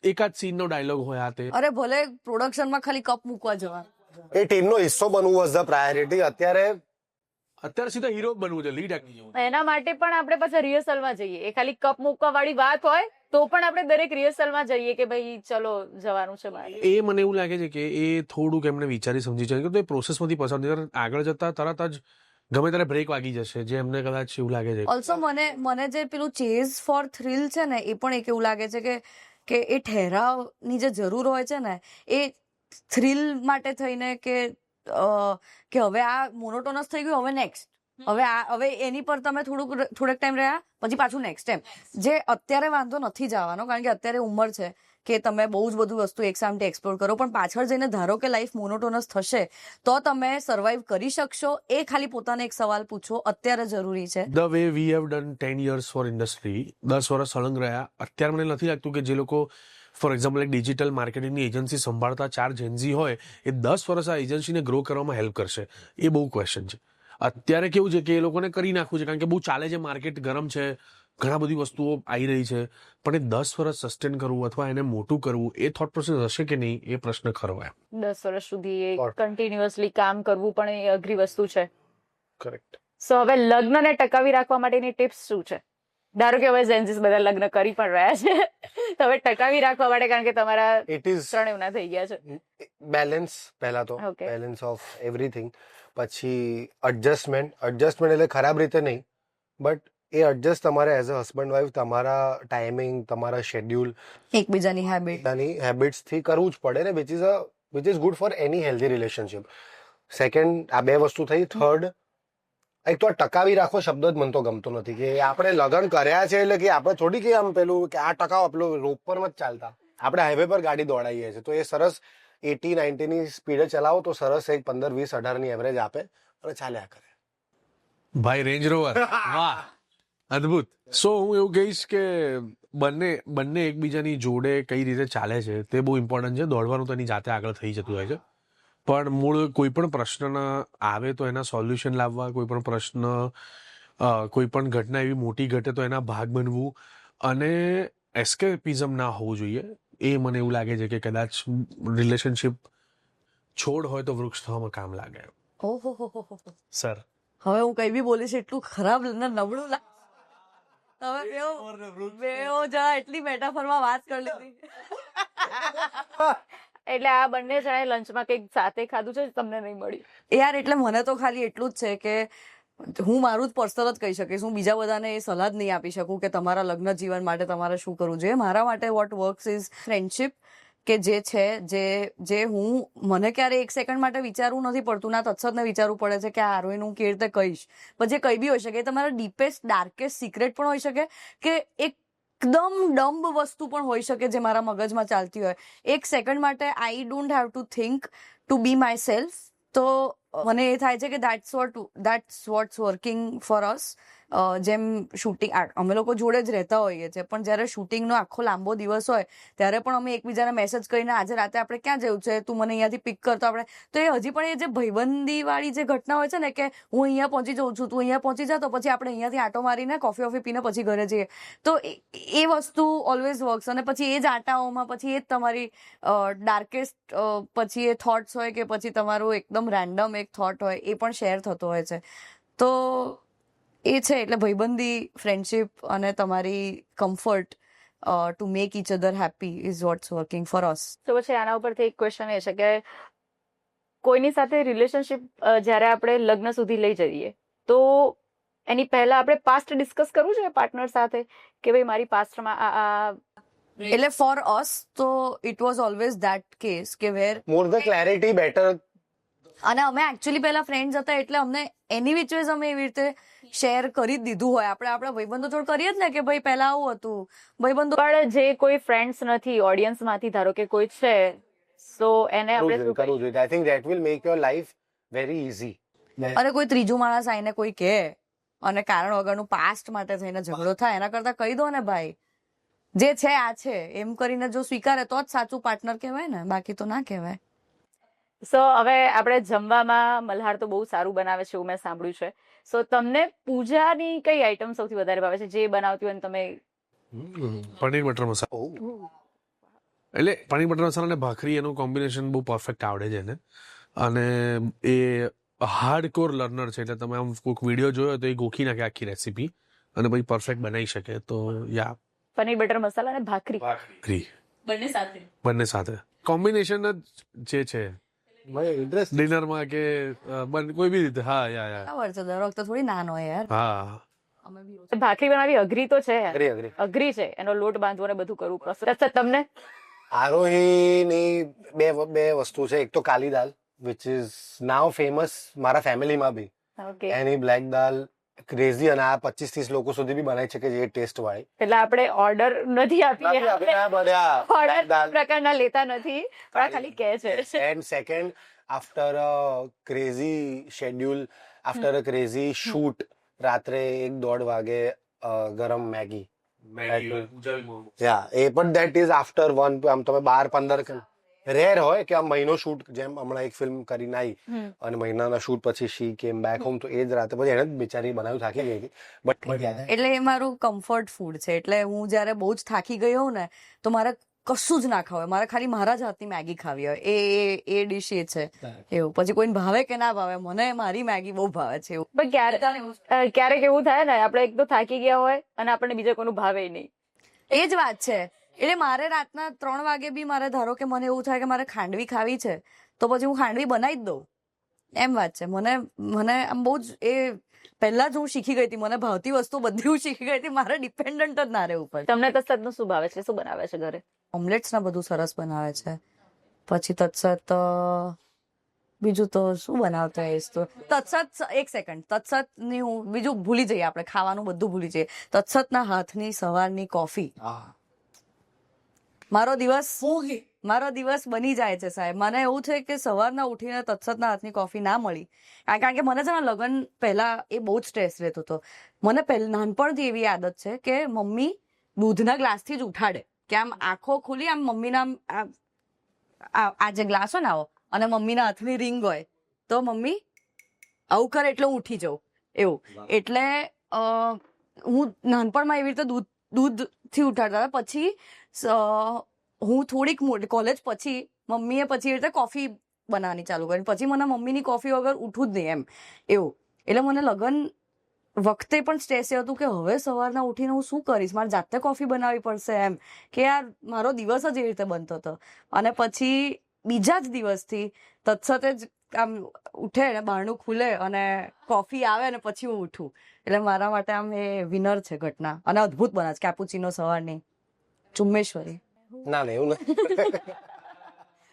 એકાદ સીનનો ડાયલોગ હોય આ તે. અરે ભલે પ્રોડક્શનમાં ખાલી કપ મૂકવા જવા. એ ટીમનો હિસ્સો બનવું વોઝ ધ પ્રાયોરિટી. અત્યારે સીધા હીરો બનવું છે, લીડ એક્ટર જેવું. એના માટે પણ આપણે પાછા રિહર્સલમાં જઈએ. એ ખાલી કપ મૂકવા વાળી વાત હોય તો પણ આપણે દરેક રિહર્સલમાં જઈએ કે ભાઈ ચલો જવાનું છે મારે. એ મને એવું લાગે છે કે એ થોડુંક એમને વિચારી સમજી જાય કે એ પ્રોસેસમાંથી પસાર નહીં, આગળ જતા તરત જ ગમે ત્યારે બ્રેક વાગી જશે, જે એમને કદાચ એવું લાગે છે. ઓલ્સો મને જે પેલું ચેઝ ફોર થ્રિલ છે ને, એ પણ એક એવું લાગે છે કે એ ઠહેરાવની જે જરૂર હોય છે ને, એ થ્રિલ માટે થઈને કે હવે આ મોનોટોનસ થઈ ગયું, હવે નેક્સ્ટ, હવે એની પર તમે થોડોક ટાઈમ રહ્યા પછી પાછું નેક્સ્ટ એમ. જે અત્યારે વાંધો નથી જવાનો, કારણ કે અત્યારે ઉંમર છે કે તમે બહુ જ બધું વસ્તુ એક સામે એક્સપ્લોર કરો, પણ પાછળ જઈને ધારો કે લાઈફ મોનોટોનસ થશે તો તમે સર્વાઈવ કરી શકશો? એ ખાલી પોતાને એક સવાલ પૂછો, અત્યારે જરૂરી છે. The way we have done 10 years for industry, 10 વર્ષ સળંગ રહ્યા. અત્યારે મને નથી લાગતું કે જે લોકો ફોર એક્ઝામ્પલ એક ડિજિટલ માર્કેટિંગની એજન્સી સંભાળતા 4 જેન્ઝી હોય, એ 10 વર્ષ આ એજન્સીને ગ્રો કરવામાં હેલ્પ કરશે? એ બહુ ક્વેશ્ચન છે. અત્યારે કેવું છે કે એ લોકોને કરી નાખવું છે કારણ કે બહુ ચાલે છે, માર્કેટ ગરમ છે, ઘણા બધી વસ્તુઓ આવી રહી છે, પણ એ 10 વર્ષ સસ્ટેન કરવું અથવા એને મોટું કરવું એ થોટ પ્રોસેસ હશે કે નહીં એ પ્રશ્ન ખરો એમ. 10 વર્ષ સુધી કન્ટિન્યુઅસલી કામ કરવું પણ એ અઘરી વસ્તુ છે. કરેક્ટ. સો હવે લગ્નને ટકાવી રાખવા માટેની ટિપ્સ શું છે? ધારો કે હવે જેન્ઝીસ બધા લગ્ન કરી પણ રહ્યા છે, તો હવે ટકાવી રાખવા માટે, કારણ કે તમારા ઇટ ઇઝ 3 એવના થઈ ગયા છે. બેલેન્સ. પહેલા તો Okay. Balance of everything. પછી એડજસ્ટમેન્ટ એટલે ખરાબ રીતે નહીં, બટ એ એડજસ્ટ તમારે એઝ અ હસબન્ડ વાઈફ તમારા ટાઈમિંગ, તમારા શેડ્યુલ, એકબીજાની હેબિટ, હેબિટ્સ થી કરવું જ પડે ને, which is good for any healthy relationship. Second આ બે વસ્તુ થઈ. થર્ડ, એક તો આ ટકાવી રાખો શબ્દ જ મને તો ગમતો નથી કે આપણે લગ્ન કર્યા છે એટલે કે આપણે થોડી કે આમ પેલું કે આ ટકાવ પેલું રોપ પર જ ચાલતા. આપણે હાઈવે પર ગાડી દોડાઈએ છીએ તો એ સરસ 80-90 ની સ્પીડે ચલાવો તો સરસ એક 15-20-18 ની એવરેજ આપે અને ચાલ્યા કરે. ભાઈ રેન્જ રોવર વાહ અદ્ભુત. સો હું એવું કહીશ કે બંને એકબીજાની જોડે કઈ રીતે ચાલે છે તે બહુ ઇમ્પોર્ટન્ટ છે. દોડવાનું તો એની જાતે આગળ થઈ જતું હોય છે, પણ મૂળ કોઈ પણ પ્રશ્ન આવે તો એના સોલ્યુશન લાવવા, કોઈ પણ પ્રશ્ન કોઈ પણ ઘટના એવી મોટી ઘટે તો એના ભાગ બનવું અને એસ્કેપિઝમ ના હોવું જોઈએ. એ મને એવું લાગે છે કે કદાચ રિલેશનશિપ છોડ હોય તો વૃક્ષ થવામાં કામ લાગે. ઓહો, સર હવે હું કઈ બી બોલીશ એટલું ખરાબ ને નબળું લાગે. તમે બેઓ જણા એટલી મેટાફોરમાં વાત કરી લીધી. એટલે આ બંને જણાએ લંચમાં કંઈક સાથે ખાધું છે તમને નહીં મળ્યું? યાર એટલે મને તો ખાલી એટલું જ છે કે હું મારું જ પર્સનલ જ કહી શકીશ. હું બીજા બધાને એ સલાહ જ નહીં આપી શકું કે તમારા લગ્ન જીવન માટે તમારે શું કરવું જોઈએ. મારા માટે વોટ વર્ક્સ ઇઝ ફ્રેન્ડશિપ, કે જે છે જે હું મને ક્યારે એક સેકન્ડ માટે વિચારવું નથી પડતું, ના તત્સતને વિચારવું પડે છે કે આ હિરોઈન હું કેવી રીતે કહીશ. પછી કઈ બી હોઈ શકે, તમારા ડીપેસ્ટ ડાર્કેસ્ટ સિક્રેટ પણ હોઈ શકે કે એકદમ ડમ્બ વસ્તુ પણ હોઈ શકે જે મારા મગજમાં ચાલતી હોય. એક સેકન્ડ માટે I don't have to think to be myself. તો મને એ થાય છે કે that's what's working for us. જેમ શૂટિંગ અમે લોકો જોડે જ રહેતા હોઈએ છીએ, પણ જ્યારે શૂટિંગનો આખો લાંબો દિવસ હોય ત્યારે પણ અમે એકબીજાને મેસેજ કરીને આજે રાતે આપણે ક્યાં જવું છે, તું મને અહીંયાથી પિક કરતો આપણે. તો એ હજી પણ એ જે ભાઈબંધી વાળી જે ઘટના હોય છે ને કે હું અહીંયા પહોંચી જાઉં છું, તું અહીંયા પહોંચી જા, તો પછી આપણે અહીંયાથી આંટો મારીને કોફી પીને પછી ઘરે જઈએ. તો એ વસ્તુ ઓલવેઝ વર્ક્સ. અને પછી એ જ આટાઓમાં પછી એ જ તમારી ડાર્કેસ્ટ પછી એ થોટ્સ હોય કે પછી તમારું એકદમ રેન્ડમ એક થોટ હોય એ પણ શેર થતો હોય છે. તો એ છે એટલે ભાઈબંધી, ફ્રેન્ડશિપ અને તમારી comfort to make each other happy is what's working for us. તો પછી આના ઉપરથી એક ક્વેશ્ચન એ છે કે કોઈની સાથે રિલેશનશિપ જ્યારે આપણે લગ્ન સુધી લઈ જઈએ તો એની પહેલા આપણે પાસ્ટ ડિસ્કસ કરવું જોઈએ પાર્ટનર સાથે કે ભાઈ મારી પાસ્ટમાં આ એટલે ફોર અસ તો it was always that case કે વેર મોર ધ ક્લેરિટી બેટર. અને અમે એકચ્યુઅલી પહેલા ફ્રેન્ડ્સ હતા એટલે અમને એની વિચવેઝ અમે એવી રીતે શેર કરી જ દીધું હોય. આપણે આપણા ભાઈબંધો જોડે કરીએ જ ને કે ભાઈ પહેલા આવું હતું ભાઈબંધો. પણ જે કોઈ ફ્રેન્ડ્સ નથી ઓડિયન્સમાંથી ધારો કે કોઈ છે સો એને આપણે શું કરવું જોઈએ. I think that will make your life very easy. અરે કોઈ ત્રીજું માણસ આવીને કોઈ કહે અને કારણ વગરનું પાસ્ટ માટે થઈને ઝઘડો થાય એના કરતા કહી દો ને ભાઈ જે છે આ છે એમ કરીને જો સ્વીકારે તો જ સાચું પાર્ટનર કહેવાય ને, બાકી તો ના કહેવાય. સો હવે આપણે જમવામાં મલ્હાર તો બહુ સારું બનાવે છે એવું મેં સાંભળ્યું છે. સો તમને પૂજાની કઈ આઈટમ સૌથી વધારે ભાવે છે જે બનાવતી હોય તમે? પનીર બટર મસાલા. એટલે પનીર બટર મસાલા અને ભાખરી એનું કોમ્બિનેશન બહુ પરફેક્ટ આવડે છે એને. અને એ હાર્ડ કોર લર્નર છે એટલે તમે આમ કોઈક વિડીયો જોયો તો એ ગોખી નાખે આખી રેસીપી અને પછી પરફેક્ટ બનાવી શકે. તો યા પનીર બટર મસાલા અને ભાખરી બંને સાથે કોમ્બિનેશન જ જે છે ડિનરમાં કે કોઈ બી રીતે. હા યા બરાબર છે. દર વખતે થોડી નાનો હોય યાર. હા. અમે બી ભાખરી બનાવવી અઘરી તો છે, અઘરી. અઘરી છે. એનો લોટ બાંધવો ને બધું કરવું પ્રોસેસ. અચ્છા તમને આરોહીની બે વસ્તુ છે. એક તો કાલી દાલ વિચ ઇઝ નાવ ફેમસ મારા ફેમિલીમાં બી. ઓકે એની બ્લેક દાલ ક્રેઝી અને આ 25-30 લોકો સુધી બી બનાવી શકે છે એ ટેસ્ટ વાળી. એટલે આપણે ઓર્ડર નથી આપીએ, ઓર્ડર પ્રકારના લેતા નથી, પણ આ ખાલી કહે છે. And second, after a crazy schedule, after a crazy shoot, રાત્રે 1-1:30 વાગે ગરમ મેગી. યા એ પણ દેટ ઇઝ આફ્ટર 1. આમ તમે 12-15 રેર હોય કે આમ મહિનો શૂટ, જેમ હમણાં એક ફિલ્મ કરીને આવી અને મહિનાના શૂટ પછી શી કેમ બેક હોમ, તો એ જ રાતે પછી એને જ બિચારી બનાવી થાકી ગઈ હતી. બટ એટલે એ મારું કમ્ફર્ટ ફૂડ છે. એટલે હું જયારે બહુ જ થાકી ગઈ હોઉં ને તો મારે કશું જ ના ખાવે, મારે ખાલી મારા જ હાથની મેગી ખાવી હોય. એ ડિશ એ છે એવું. પછી કોઈને ભાવે કે ના ભાવે, મને મારી મેગી બહુ ભાવે છે એવું. પણ ક્યારેક એવું થાય ને આપણે એક તો થાકી ગયા હોય અને આપણને બીજા કોઈનું ભાવે નહીં. એ જ વાત છે. એટલે મારે રાતના 3 વાગે બી મારે ધારો કે મને એવું થાય કે મારે ખાંડવી ખાવી છે તો પછી હું ખાંડવી બનાવી જ દઉં. એમ વાત છે. મને આમ બહુ જ એ પહેલા જ હું શીખી ગઈ હતી. મને ભાવતી વસ્તુ બધી હું શીખી ગઈ હતી. મારે ડિપેન્ડન્ટ જ ના રહેવું પડે. તમને તત્સતનું શું ભાવે છે, શું બનાવે છે ઘરે? ઓમલેટ્સ ના બધું સરસ બનાવે છે. પછી તત્સત બીજું તો શું બનાવતા હોઈશ તો તત્સત, એક સેકન્ડ, તત્સત ની હું બીજું ભૂલી જઈએ, આપણે ખાવાનું બધું ભૂલી જઈએ. તત્સતના હાથની સવારની કોફી, મારો દિવસ બની જાય છે સાહેબ. મને એવું છે કે સવારના ઉઠીને તત્સતના હાથની કોફી ના મળી, કારણ કે મને છે ને લગ્ન પહેલા એ બહુ જ સ્ટ્રેસ રહેતો હતો. મને નાનપણથી એવી આદત છે કે મમ્મી દૂધના ગ્લાસથી જ ઉઠાડે, કે આમ આંખો ખુલી આમ મમ્મીના આ જે ગ્લાસ હોય ને આવો, અને મમ્મીના હાથની રિંગ હોય તો મમ્મી આવું કરે એટલે હું ઉઠી જાઉં એવું. એટલે હું નાનપણમાં એવી રીતે દૂધથી ઉઠાડતા હતા. પછી હું થોડીક મોટી કોલેજ પછી મમ્મીએ પછી એવી રીતે કોફી બનાવવાની ચાલુ કરી. પછી મને મમ્મીની કોફી વગર ઉઠવું જ નહીં એમ એવું. એટલે મને લગ્ન વખતે પણ સ્ટ્રેસ એ હતું કે હવે સવારના ઉઠીને હું શું કરીશ, મારે જાતે કોફી બનાવવી પડશે એમ, કે યાર મારો દિવસ જ એવી રીતે બનતો હતો. અને પછી બીજા જ દિવસથી તત્સતે જ આમ ઉઠે ને બારણું ખુલે અને કોફી આવે ને પછી હું ઉઠું. એટલે મારા માટે આમ એ વિનર છે ઘટના. અને અદ્ભુત બને છે કેપુચીનો સવારની, ચુમ્મેશ્વરી. ના એવું નથી.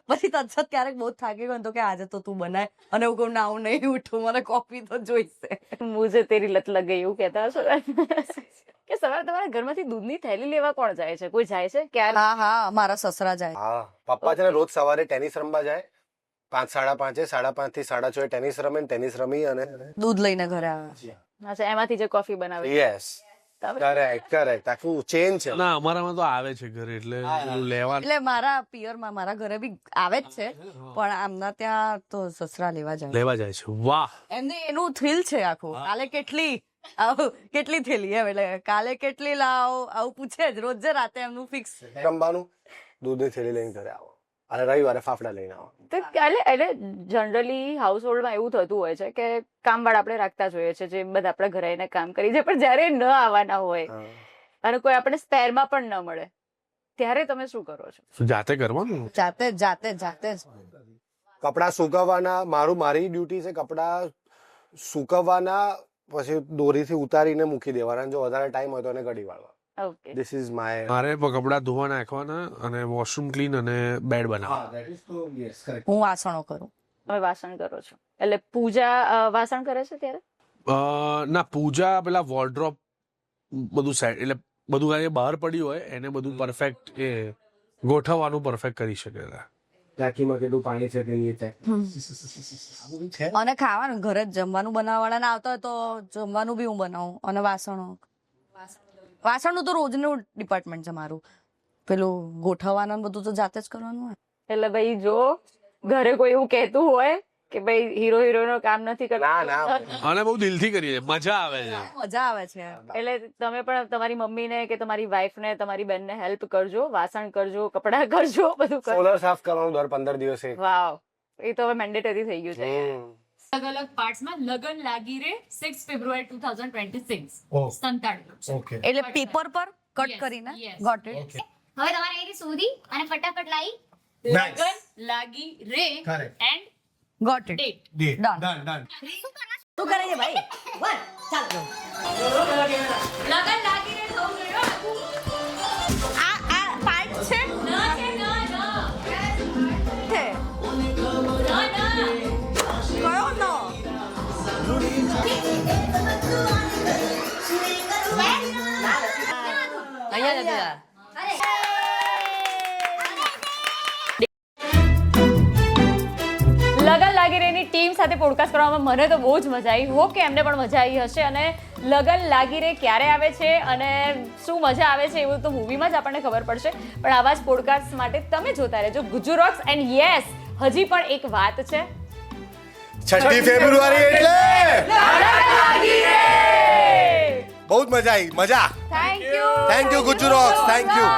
પછી તત્સત ક્યારેક બહુ થાકી ગયો ને તો કે આજે તો તું બનાય, અને હું કહું ના હું નહીં ઉઠું, મને કોફી તો જોઈશે. મુझे तेरी लत लग गई એવું કહેતા હશો કે સવારે તમારા ઘરમાંથી દૂધની થેલી લેવા કોણ જાય છે? કોઈ જાય છે ક્યારે? હા, મારા સસરા જાય. હા, પપ્પા છે ને રોજ સવારે ટેનિસ રમવા જાય, 5, 5:30, 5:30 થી 6:30 ટેનિસ રમે, ટેનિસ રમી અને દૂધ લઈને ઘરે આવે. અચ્છા, એમાંથી જે કોફી બનાવે. Yes, correct. આખું ચેન છે. ના, અમારામાં તો આવે છે ઘરે, એટલે એવું લેવા. એટલે મારા પિયરમાં મારા ઘરે બી આવે જ છે, પણ આમના ત્યાં તો સસરા લેવા જાય છે. વાહ, એમને એનું થ્રિલ છે આખું. કાલે કેટલી થેલી એમ, એટલે કાલે કેટલી લાવો આવું પૂછે જ રોજ રાતે. એમનું ફિક્સ રમવાનું, દૂધની થેલી લઈને ઘરે આવો અને રવિવારે ફાફડા લઈને આવો. તો એટલે જનરલી હાઉસ હોલ્ડમાં એવું થતું હોય છે કે કામવાળા આપણે રાખતા જોઈએ છે, જે બધા આપણા ઘરે આવીને કામ કરી જાય, પણ જયારે ન આવવાના હોય અને કોઈ આપણે સ્પેરમાં પણ ન મળે, ત્યારે તમે શું કરો છો? જાતે કરવાનું, જાતે જ. કપડા સુકવવાના, મારી ડ્યુટી છે કપડા સુકવવાના, પછી દોરીથી ઉતારીને મૂકી દેવાના. જો વધારે ટાઈમ હોય તો એને ઘડી વાળવા. Okay, this is my. મારે કપડા ધોવા નાખવાના અને વોશરૂમ ક્લીન અને બેડ બનાવવા. હું વાસણો કરું. તમે વાસણ કરો છો એટલે પૂજા વાસણ કરે છે ત્યારે? ના, પૂજા પેલા વોર્ડ્રોપ બધું સાઈડ, એટલે બધું કાંઈ બહાર પડ્યું હોય એને બધું પરફેક્ટ એ ગોઠવવાનું પરફેક્ટ કરી શકે. ટાંકીમાં કેટલું પાણી છે તે રીતે. અને ખાવાનું ઘરે જ જમવાનું બનાવવાના ના આવતા હોય તો જમવાનું બી હું બનાવું. અને વાસણનું તો રોજનું ડિપાર્ટમેન્ટ છે મારું. પેલું ગોઠવવાનું બધું તો જાતે જ કરવાનું હોય. એટલે ભાઈ જો ઘરે કોઈ એવું કહેતું હોય કે ભાઈ હીરો હિરોઈનો કામ નથી કરતા, ના. અને બહુ દિલથી કરીએ, મજા આવે છે. મજા આવે છે. એટલે તમે પણ તમારી મમ્મીને કે તમારી વાઈફને, તમારી બેનને હેલ્પ કરજો, વાસણ કરજો, કપડા કરજો, બધું કરજો. સોલર સાફ કરવાનું દર 15 દિવસે. વાવ, એ તો હવે મેન્ડેટરી થઈ ગયું છે. અલગ અલગ પાર્ટ્સમાં લગન લાગી રે 6 ફેબ્રુઆરી 2026 સંતાડેલું છે. ઓકે. એટલે પેપર પર કટ Yes, કરીને yes. Got it. હવે તમારે અહીંથી શોધી અને ફટાફટ લાવી લગન લાગી રે and got it. Date. Done. તું કરે છે ભાઈ? વન ચાલો. લગન લાગી રે થવું જોઈએ હો. આ પાર્ટ છે ના છે ના છે. કયો નો? અહીંયા લગન લાગી રેની ટીમ સાથે પોડકાસ્ટ કરવામાં મને તો બહુ જ મજા આવી. હોપ કે એમને પણ મજા આવી હશે. અને લગન લાગી રે ક્યારે આવે છે અને શું મજા આવે છે એવું તો મૂવીમાં જ આપણને ખબર પડશે. પણ આવા જ પોડકાસ્ટ માટે તમે જોતા રહેજો ગુજ્જુ રોક્સ. એન્ડ યસ, હજી પણ એક વાત છે, 6 ફેબ્રુઆરી એટલે બહુ જ મજા આવી. મજા. Thank you Gujju rocks. Thank you.